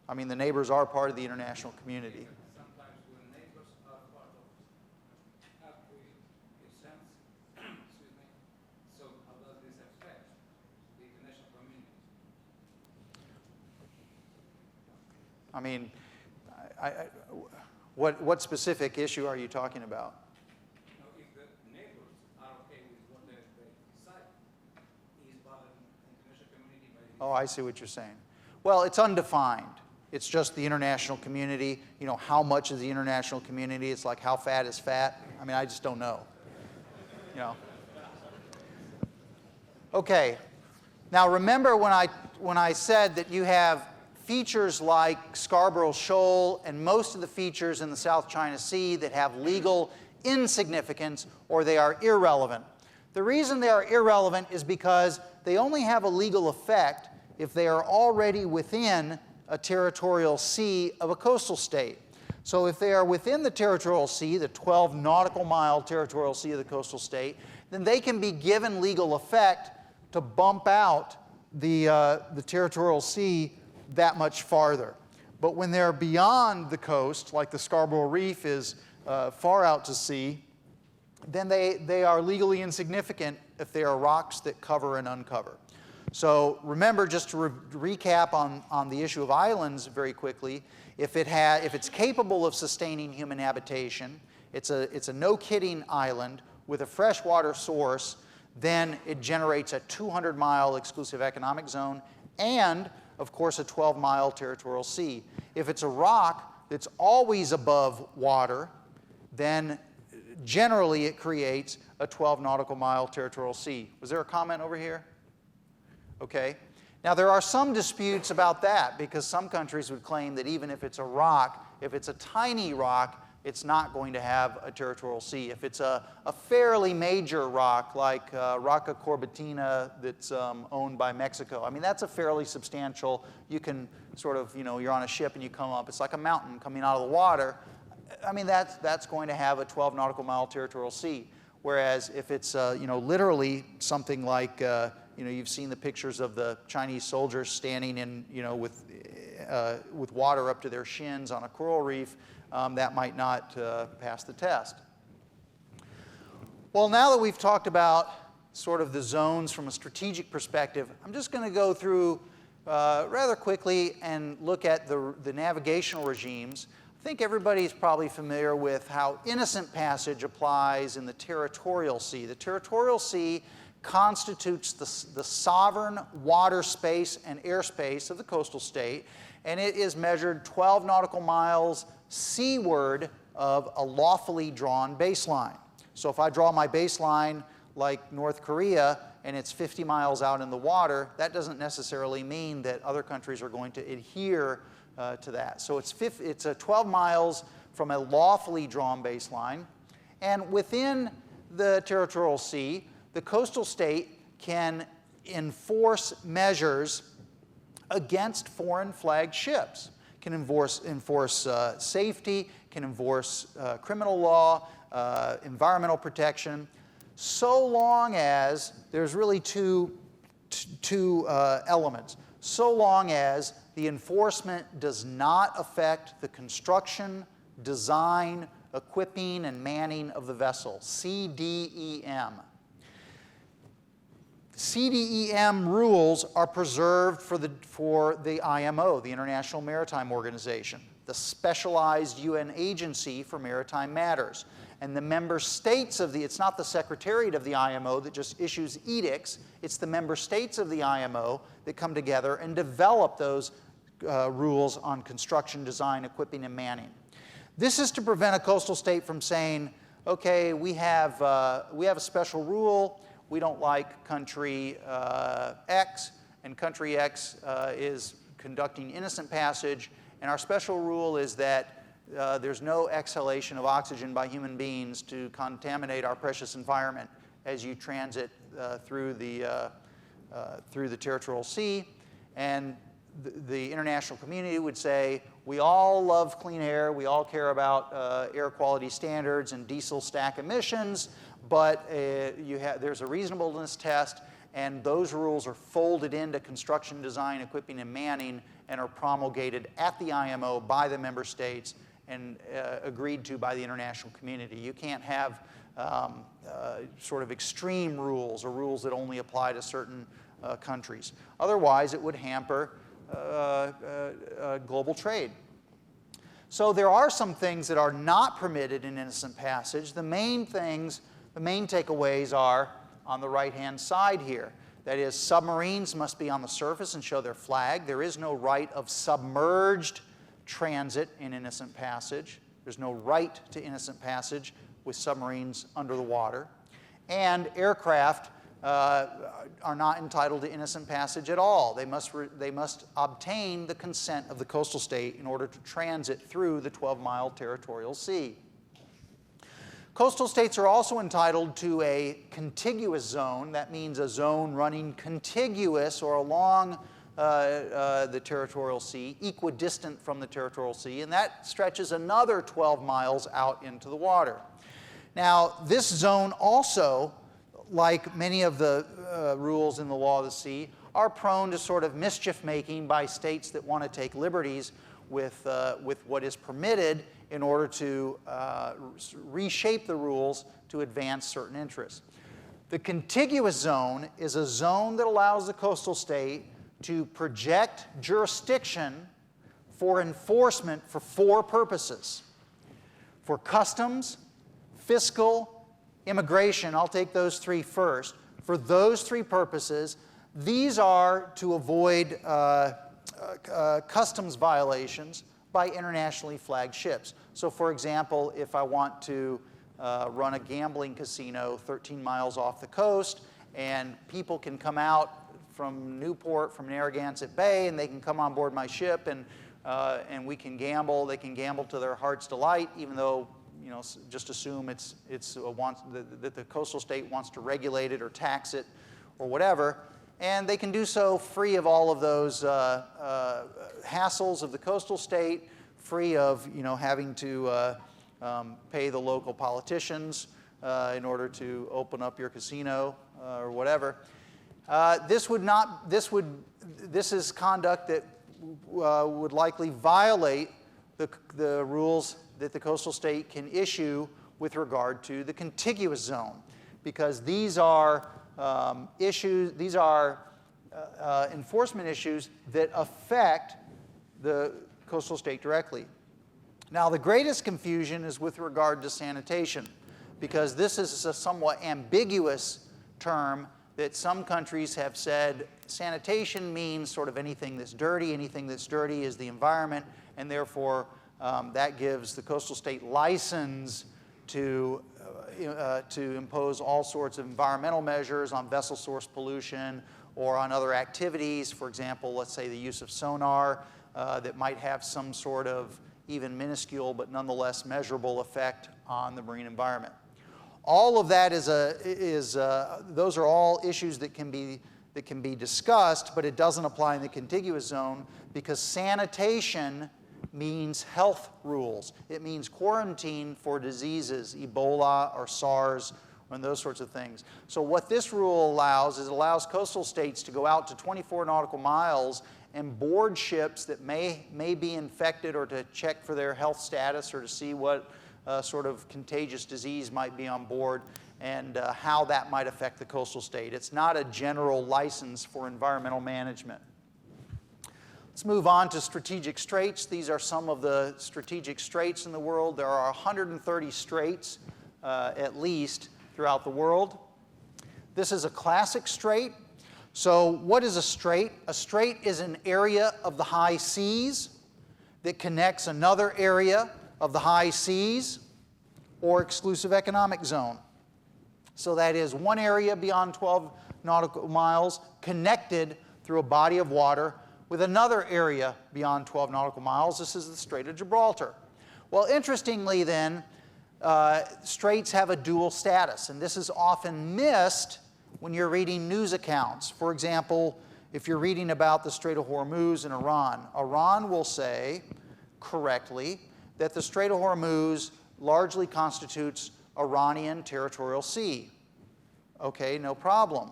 A: I mean, the neighbors are part of the international community.
B: Sometimes when neighbors are part of a sense, excuse me, so how does this affect the international community?
A: I mean, what specific issue are you talking about?
B: You know, if the neighbors are okay with what they decide, is part of the international community by the
A: Oh, I see what you're saying. Well, it's undefined. It's just the international community. You know, how much is the international community? It's like how fat is fat? I mean, I just don't know. You know. Okay. Now remember when I said that you have features like Scarborough Shoal and most of the features in the South China Sea that have legal insignificance or they are irrelevant. The reason they are irrelevant is because they only have a legal effect if they are already within a territorial sea of a coastal state. So if they are within the territorial sea, the 12 nautical mile territorial sea of the coastal state, then they can be given legal effect to bump out the territorial sea that much farther. But when they're beyond the coast, like the Scarborough Reef is far out to sea, then they are legally insignificant if they are rocks that cover and uncover. So remember, just to recap on the issue of islands very quickly, if it's capable of sustaining human habitation, it's a no-kidding island with a freshwater source, then it generates a 200-mile exclusive economic zone and, of course, a 12-mile territorial sea. If it's a rock that's always above water, then generally it creates a 12 nautical mile territorial sea. Was there a comment over here? Okay. Now there are some disputes about that because some countries would claim that even if it's a rock, if it's a tiny rock, it's not going to have a territorial sea. If it's a fairly major rock like Rocca Corbatina that's owned by Mexico, I mean that's a fairly substantial, you can sort of, you know, you're on a ship and you come up, it's like a mountain coming out of the water. I mean that's going to have a 12 nautical mile territorial sea. Whereas if it's you know, literally something like you know, you've seen the pictures of the Chinese soldiers standing in, you know, with water up to their shins on a coral reef, that might not pass the test. Well, now that we've talked about sort of the zones from a strategic perspective, I'm just going to go through rather quickly and look at the navigational regimes. I think everybody's probably familiar with how innocent passage applies in the territorial sea. The territorial sea constitutes the sovereign water space and airspace of the coastal state, and it is measured 12 nautical miles seaward of a lawfully drawn baseline. So if I draw my baseline like North Korea and it's 50 miles out in the water, that doesn't necessarily mean that other countries are going to adhere to that. So it's 12 miles from a lawfully drawn baseline, and within the territorial sea, the coastal state can enforce measures against foreign flagged ships, can enforce safety, can enforce criminal law, environmental protection, so long as there's really two elements. So long as the enforcement does not affect the construction, design, equipping, and manning of the vessel, CDEM. CDEM rules are preserved for the IMO, the International Maritime Organization, the specialized UN agency for maritime matters. And the member states of it's not the Secretariat of the IMO that just issues edicts, it's the member states of the IMO that come together and develop those rules on construction, design, equipping, and manning. This is to prevent a coastal state from saying, okay, we have a special rule, we don't like country X, and country X is conducting innocent passage, and our special rule is that there's no exhalation of oxygen by human beings to contaminate our precious environment as you transit through the territorial sea. And the international community would say, we all love clean air, we all care about air quality standards and diesel stack emissions, but there's a reasonableness test, and those rules are folded into construction, design, equipping, and manning, and are promulgated at the IMO by the member states and agreed to by the international community. You can't have sort of extreme rules or rules that only apply to certain countries. Otherwise, it would hamper global trade. So there are some things that are not permitted in innocent passage. The main takeaways are on the right-hand side here. That is, submarines must be on the surface and show their flag. There is no right of submerged transit in innocent passage. There's no right to innocent passage with submarines under the water. And aircraft are not entitled to innocent passage at all. They must obtain the consent of the coastal state in order to transit through the 12-mile territorial sea. Coastal states are also entitled to a contiguous zone. That means a zone running contiguous or along the territorial sea, equidistant from the territorial sea, and that stretches another 12 miles out into the water. Now, this zone also, like many of the rules in the law of the sea, are prone to sort of mischief-making by states that want to take liberties with what is permitted in order to reshape the rules to advance certain interests. The contiguous zone is a zone that allows the coastal state to project jurisdiction for enforcement for 4 purposes. For customs, fiscal, immigration, I'll take those 3 first. For those 3 purposes, these are to avoid customs violations by internationally flagged ships. So for example, if I want to run a gambling casino 13 miles off the coast, and people can come out from Newport, from Narragansett Bay, and they can come on board my ship, and we can gamble. They can gamble to their heart's delight, even though, you know, just assume that the coastal state wants to regulate it or tax it or whatever. And they can do so free of all of those hassles of the coastal state, free of, you know, having to pay the local politicians in order to open up your casino or whatever. This is conduct that would likely violate the rules that the coastal state can issue with regard to the contiguous zone, because these are enforcement issues that affect the coastal state directly. Now, the greatest confusion is with regard to sanitation, because this is a somewhat ambiguous term that some countries have said sanitation means sort of anything that's dirty. Anything that's dirty is the environment, and therefore that gives the coastal state license to impose all sorts of environmental measures on vessel source pollution or on other activities. For example, let's say the use of sonar that might have some sort of even minuscule but nonetheless measurable effect on the marine environment. All of that those are all issues that can be discussed, but it doesn't apply in the contiguous zone, because sanitation means health rules. It means quarantine for diseases, Ebola or SARS, and those sorts of things. So what this rule allows is it allows coastal states to go out to 24 nautical miles and board ships that may be infected, or to check for their health status, or to see what sort of contagious disease might be on board, and how that might affect the coastal state. It's not a general license for environmental management. Let's move on to strategic straits. These are some of the strategic straits in the world. There are 130 straits, at least, throughout the world. This is a classic strait. So what is a strait? A strait is an area of the high seas that connects another area of the high seas or exclusive economic zone. So that is one area beyond 12 nautical miles connected through a body of water with another area beyond 12 nautical miles. This is the Strait of Gibraltar. Well, interestingly then, straits have a dual status, and this is often missed when you're reading news accounts. For example, if you're reading about the Strait of Hormuz in Iran, Iran will say, correctly, that the Strait of Hormuz largely constitutes Iranian territorial sea. Okay, no problem.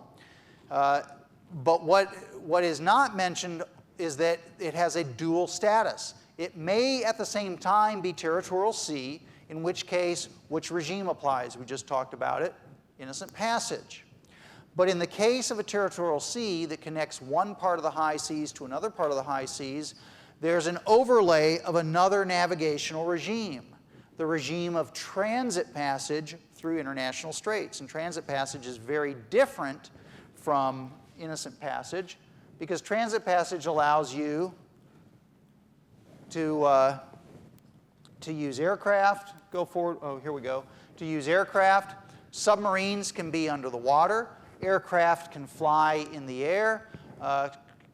A: But what is not mentioned is that it has a dual status. It may at the same time be territorial sea, in which case, which regime applies? We just talked about it, innocent passage. But in the case of a territorial sea that connects one part of the high seas to another part of the high seas, there's an overlay of another navigational regime, the regime of transit passage through international straits. And transit passage is very different from innocent passage, because transit passage allows you to use aircraft. Go forward. Oh, here we go. To use aircraft. Submarines can be under the water. Aircraft can fly in the air.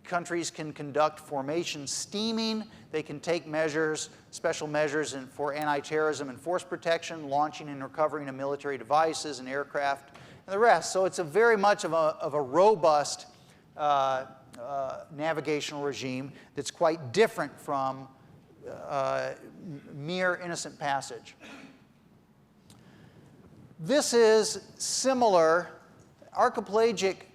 A: Countries can conduct formation steaming. They can take measures, special measures for anti-terrorism and force protection, launching and recovering of military devices and aircraft, and the rest. So it's a very much of a robust navigational regime that's quite different from mere innocent passage. This is similar. Archipelagic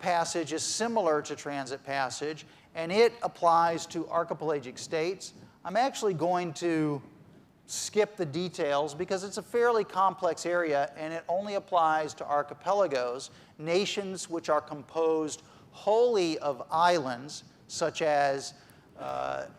A: passage is similar to transit passage, and it applies to archipelagic states. I'm actually going to skip the details because it's a fairly complex area, and it only applies to archipelagos, nations which are composed wholly of islands, such as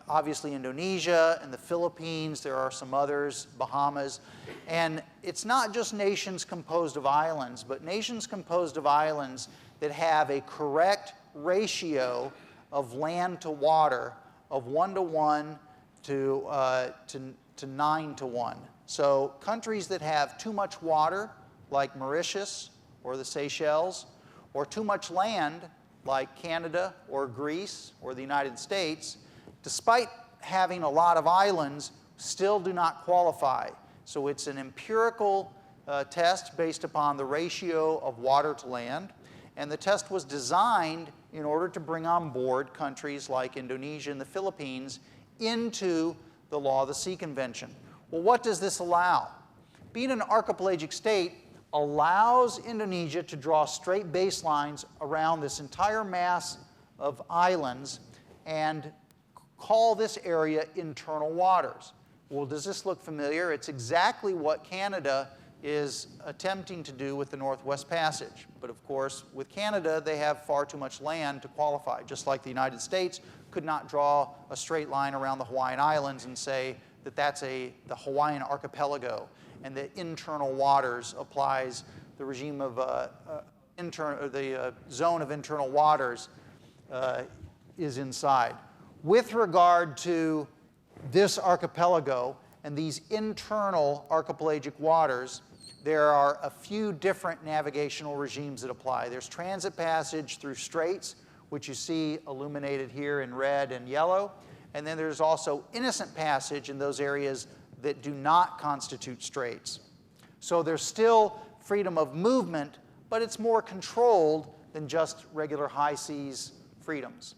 A: obviously Indonesia and the Philippines. There are some others, Bahamas. And it's not just nations composed of islands, but nations composed of islands that have a correct ratio of land to water of 1:1 to 9:1. So countries that have too much water, like Mauritius or the Seychelles, or too much land, like Canada or Greece or the United States, despite having a lot of islands, still do not qualify. So it's an empirical test based upon the ratio of water to land. And the test was designed in order to bring on board countries like Indonesia and the Philippines into the Law of the Sea Convention. Well, what does this allow? Being an archipelagic state allows Indonesia to draw straight baselines around this entire mass of islands and call this area internal waters. Well, does this look familiar? It's exactly what Canada is attempting to do with the Northwest Passage. But of course, with Canada, they have far too much land to qualify, just like the United States could not draw a straight line around the Hawaiian Islands and say that that's the Hawaiian archipelago, and that internal waters applies the regime of the zone of internal waters is inside. With regard to this archipelago and these internal archipelagic waters, there are a few different navigational regimes that apply. There's transit passage through straits, which you see illuminated here in red and yellow. And then there's also innocent passage in those areas that do not constitute straits. So there's still freedom of movement, but it's more controlled than just regular high seas freedoms.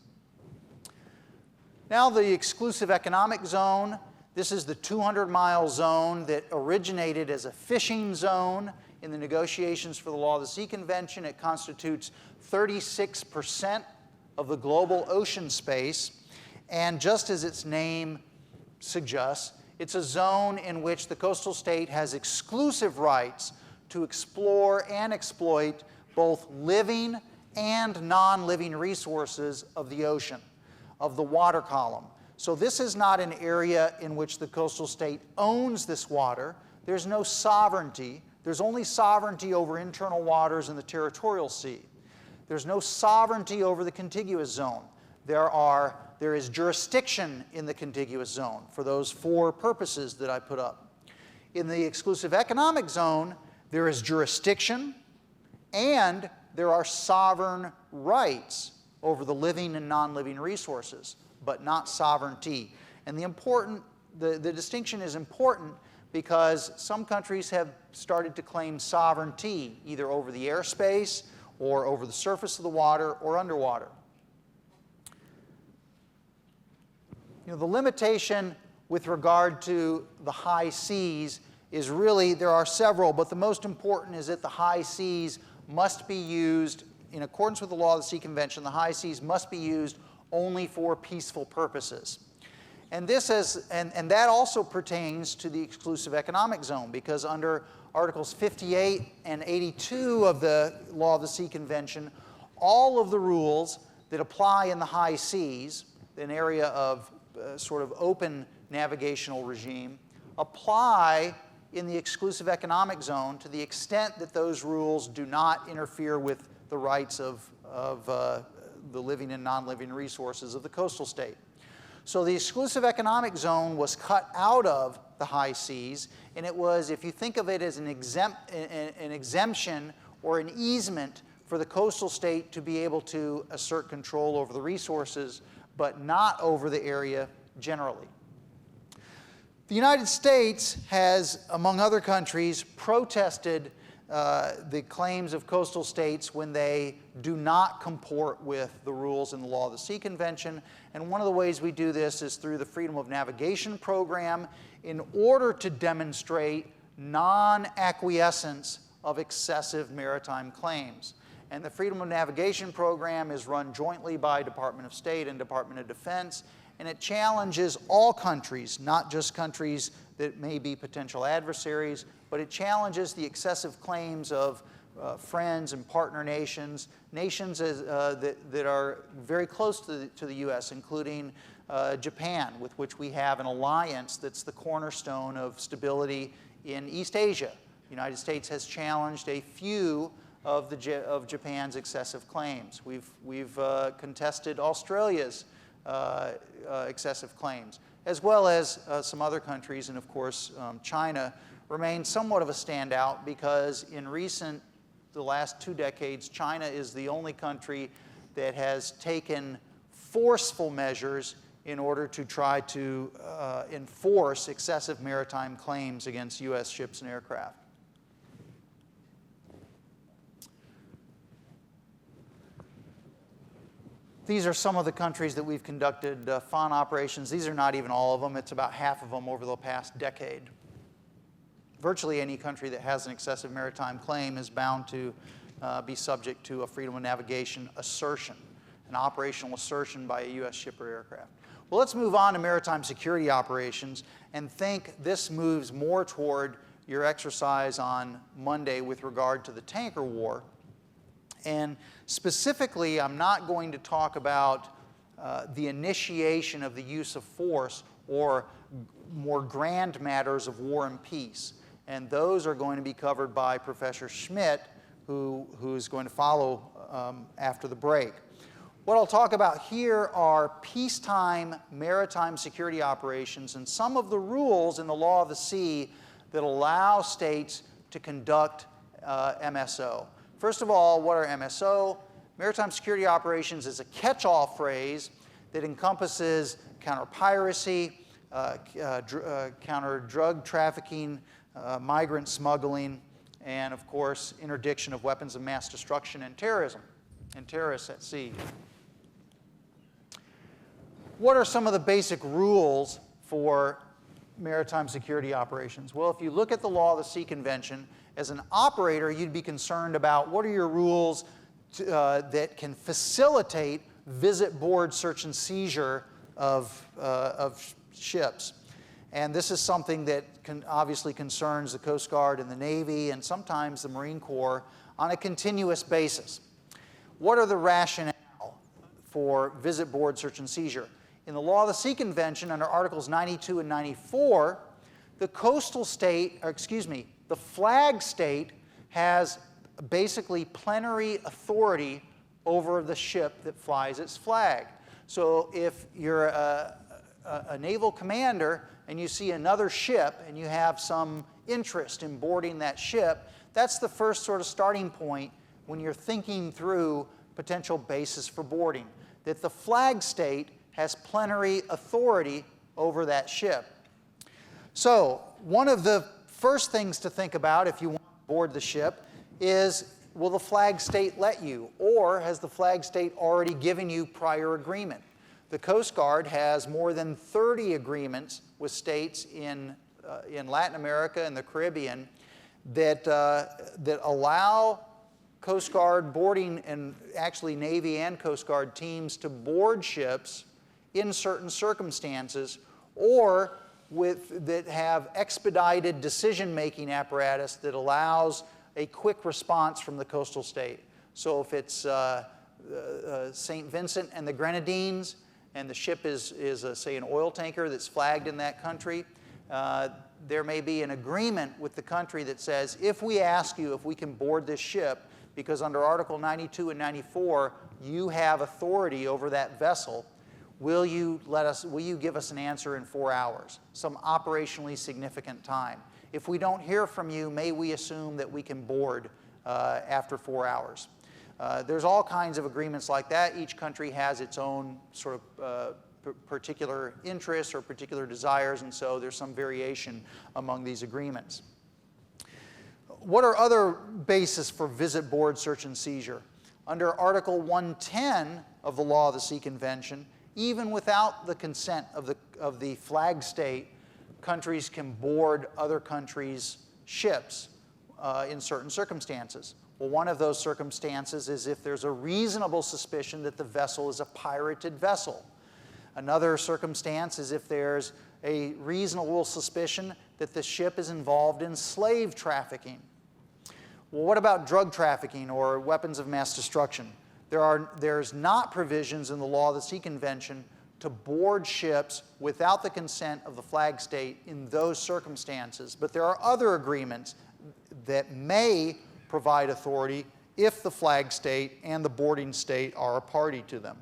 A: Now the exclusive economic zone. This is the 200-mile zone that originated as a fishing zone in the negotiations for the Law of the Sea Convention. It constitutes 36% of the global ocean space. And just as its name suggests, it's a zone in which the coastal state has exclusive rights to explore and exploit both living and non-living resources of the ocean, of the water column. So this is not an area in which the coastal state owns this water. There's no sovereignty. There's only sovereignty over internal waters in the territorial sea. There's no sovereignty over the contiguous zone. There is jurisdiction in the contiguous zone for those four purposes that I put up. In the exclusive economic zone, there is jurisdiction and there are sovereign rights over the living and non-living resources, but not sovereignty. And the distinction is important because some countries have started to claim sovereignty either over the airspace or over the surface of the water or underwater. The limitation with regard to the high seas is really, there are several, but the most important is that the high seas must be used in accordance with the law of the sea convention, the high seas must be used only for peaceful purposes. And that also pertains to the exclusive economic zone, because under Articles 58 and 82 of the law of the sea convention, all of the rules that apply in the high seas, an area of sort of open navigational regime, apply in the exclusive economic zone to the extent that those rules do not interfere with the rights of the living and non-living resources of the coastal state. So the exclusive economic zone was cut out of the high seas, and it was, if you think of it as an exemption or an easement for the coastal state to be able to assert control over the resources, but not over the area generally. The United States has, among other countries, protested the claims of coastal states when they do not comport with the rules in the law of the sea convention. And one of the ways we do this is through the Freedom of Navigation program, in order to demonstrate non-acquiescence of excessive maritime claims. And the Freedom of Navigation program is run jointly by Department of State and Department of Defense, and it challenges all countries, not just countries that may be potential adversaries, but it challenges the excessive claims of friends and partner nations, that are very close to the U.S., including Japan, with which we have an alliance that's the cornerstone of stability in East Asia. The United States has challenged a few of Japan's excessive claims. We've contested Australia's excessive claims, as well as some other countries, and of course China remains somewhat of a standout because in the last 2 decades, China is the only country that has taken forceful measures in order to try to enforce excessive maritime claims against U.S. ships and aircraft. These are some of the countries that we've conducted FON operations. These are not even all of them. It's about half of them over the past decade. Virtually any country that has an excessive maritime claim is bound to be subject to a freedom of navigation assertion, an operational assertion by a U.S. ship or aircraft. Well, let's move on to maritime security operations and think this moves more toward your exercise on Monday with regard to the tanker war. And specifically, I'm not going to talk about the initiation of the use of force or more grand matters of war and peace. And those are going to be covered by Professor Schmidt, who's going to follow after the break. What I'll talk about here are peacetime maritime security operations and some of the rules in the law of the sea that allow states to conduct MSO. First of all, what are MSO? Maritime security operations is a catch-all phrase that encompasses counter-piracy, counter-drug trafficking, migrant smuggling, and of course, interdiction of weapons of mass destruction and terrorism, and terrorists at sea. What are some of the basic rules for maritime security operations? Well, if you look at the law of the sea convention, as an operator, you'd be concerned about what are your rules that can facilitate visit, board, search, and seizure of ships. And this is something that obviously concerns the Coast Guard and the Navy and sometimes the Marine Corps on a continuous basis. What are the rationale for visit, board, search, and seizure? In the law of the sea convention, under Articles 92 and 94, the coastal state, the flag state has basically plenary authority over the ship that flies its flag. So if you're a naval commander and you see another ship and you have some interest in boarding that ship, that's the first sort of starting point when you're thinking through potential basis for boarding, that the flag state has plenary authority over that ship. So one of the first things to think about if you want to board the ship is, will the flag state let you? Or has the flag state already given you prior agreement? The Coast Guard has more than 30 agreements with states in Latin America and the Caribbean that allow Coast Guard boarding, and actually Navy and Coast Guard teams to board ships in certain circumstances, or that have expedited decision-making apparatus that allows a quick response from the coastal state. So if it's St. Vincent and the Grenadines, and the ship is say, an oil tanker that's flagged in that country, there may be an agreement with the country that says, if we ask you if we can board this ship, because under Article 92 and 94, you have authority over that vessel, will you give us an answer in 4 hours, some operationally significant time? If we don't hear from you, may we assume that we can board after 4 hours? There's all kinds of agreements like that. Each country has its own sort of particular interests or particular desires, and so there's some variation among these agreements. What are other bases for visit, board, search, and seizure? Under Article 110 of the Law of the Sea Convention, even without the consent of the flag state, countries can board other countries' ships in certain circumstances. Well, one of those circumstances is if there's a reasonable suspicion that the vessel is a pirated vessel. Another circumstance is if there's a reasonable suspicion that the ship is involved in slave trafficking. Well, what about drug trafficking or weapons of mass destruction? There's not provisions in the Law of the Sea Convention to board ships without the consent of the flag state in those circumstances. But there are other agreements that may provide authority if the flag state and the boarding state are a party to them.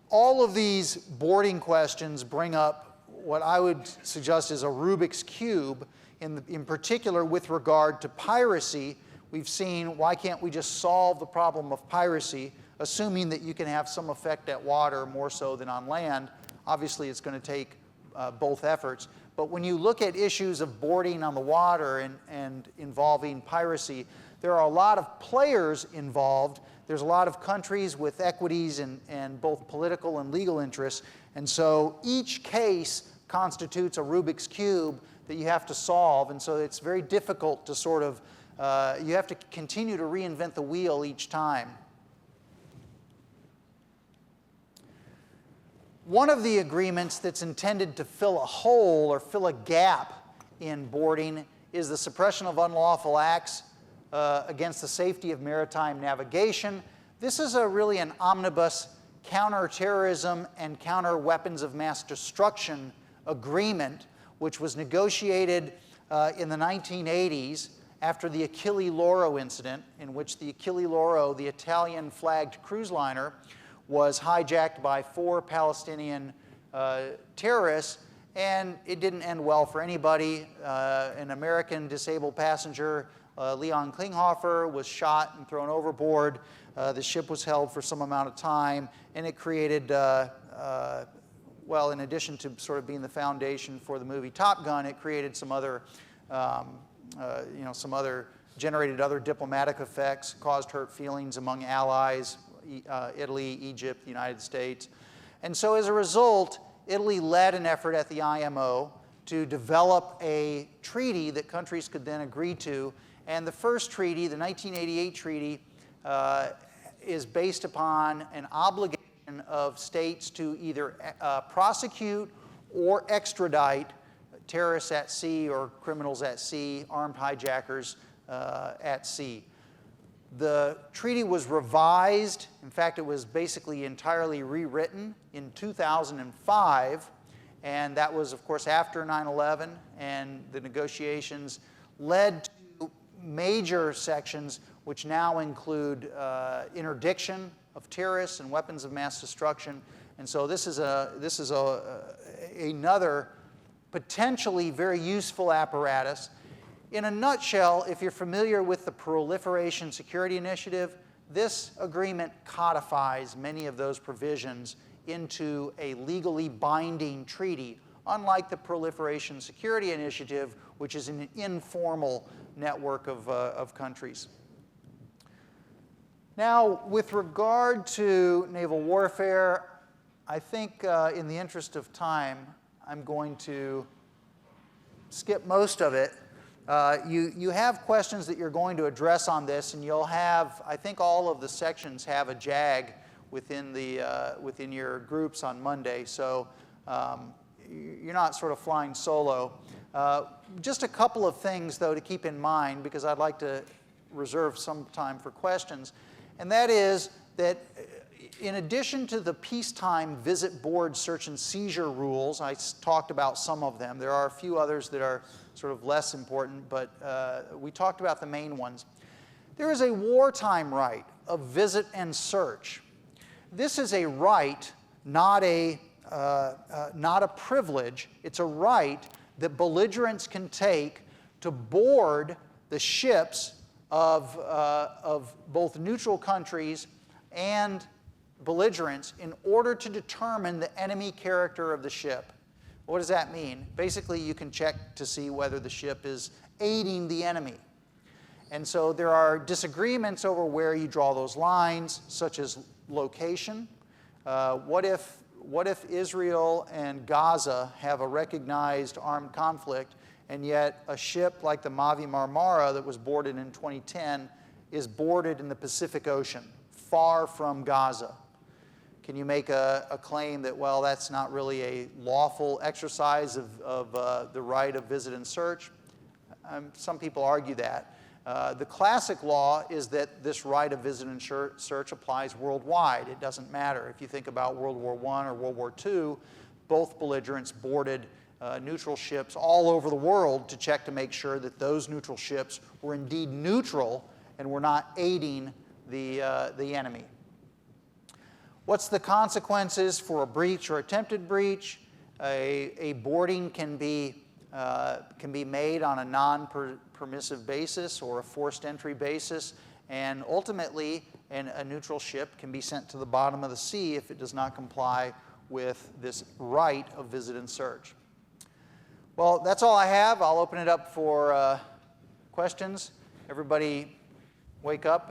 A: All of these boarding questions bring up what I would suggest is a Rubik's Cube, in particular with regard to piracy. We've seen, why can't we just solve the problem of piracy, assuming that you can have some effect at water more so than on land? Obviously, it's going to take both efforts. But when you look at issues of boarding on the water and involving piracy, there are a lot of players involved. There's a lot of countries with equities and both political and legal interests. And so each case constitutes a Rubik's Cube that you have to solve. And so it's very difficult to sort of, you have to continue to reinvent the wheel each time. One of the agreements that's intended to fill a hole or fill a gap in boarding is the suppression of unlawful acts against the safety of maritime navigation. This is really an omnibus counterterrorism and counter weapons of mass destruction agreement, which was negotiated in the 1980s after the Achille Lauro incident, in which the Achille Lauro, the Italian-flagged cruise liner, was hijacked by 4 Palestinian terrorists, and it didn't end well for anybody. An American disabled passenger, Leon Klinghoffer, was shot and thrown overboard. The ship was held for some amount of time, and it created, well, in addition to sort of being the foundation for the movie Top Gun, it created some other, generated other diplomatic effects, caused hurt feelings among allies, Italy, Egypt, the United States. And so as a result, Italy led an effort at the IMO to develop a treaty that countries could then agree to. And the first treaty, the 1988 treaty, is based upon an obligation of states to either prosecute or extradite terrorists at sea or criminals at sea, armed hijackers at sea. The treaty was revised. In fact, it was basically entirely rewritten in 2005. And that was, of course, after 9/11. And the negotiations led to major sections which now include interdiction of terrorists and weapons of mass destruction. And so this is another potentially very useful apparatus. In a nutshell, if you're familiar with the Proliferation Security Initiative, this agreement codifies many of those provisions into a legally binding treaty, unlike the Proliferation Security Initiative, which is an informal network of countries. Now, with regard to naval warfare, I think in the interest of time, I'm going to skip most of it You have questions that you're going to address on this, and you'll have, I think all of the sections have a JAG within your groups on Monday, so you're not sort of flying solo. Just a couple of things, though, to keep in mind, because I'd like to reserve some time for questions, and that is that in addition to the peacetime visit board search and seizure rules, I talked about some of them. There are a few others that are sort of less important, but we talked about the main ones. There is a wartime right of visit and search. This is a right, not a privilege. It's a right that belligerents can take to board the ships of both neutral countries and belligerents in order to determine the enemy character of the ship. What does that mean? Basically, you can check to see whether the ship is aiding the enemy. And so there are disagreements over where you draw those lines, such as location. What if Israel and Gaza have a recognized armed conflict, and yet a ship like the Mavi Marmara that was boarded in 2010 is boarded in the Pacific Ocean, far from Gaza? Can you make a claim that, well, that's not really a lawful exercise of the right of visit and search? Some people argue that. The classic law is that this right of visit and search applies worldwide. It doesn't matter. If you think about World War I or World War II, both belligerents boarded neutral ships all over the world to check to make sure that those neutral ships were indeed neutral and were not aiding the enemy. What's the consequences for a breach or attempted breach? A boarding can be made on a non-permissive basis or a forced entry basis, and ultimately a neutral ship can be sent to the bottom of the sea if it does not comply with this right of visit and search. Well, that's all I have. I'll open it up for questions. Everybody wake up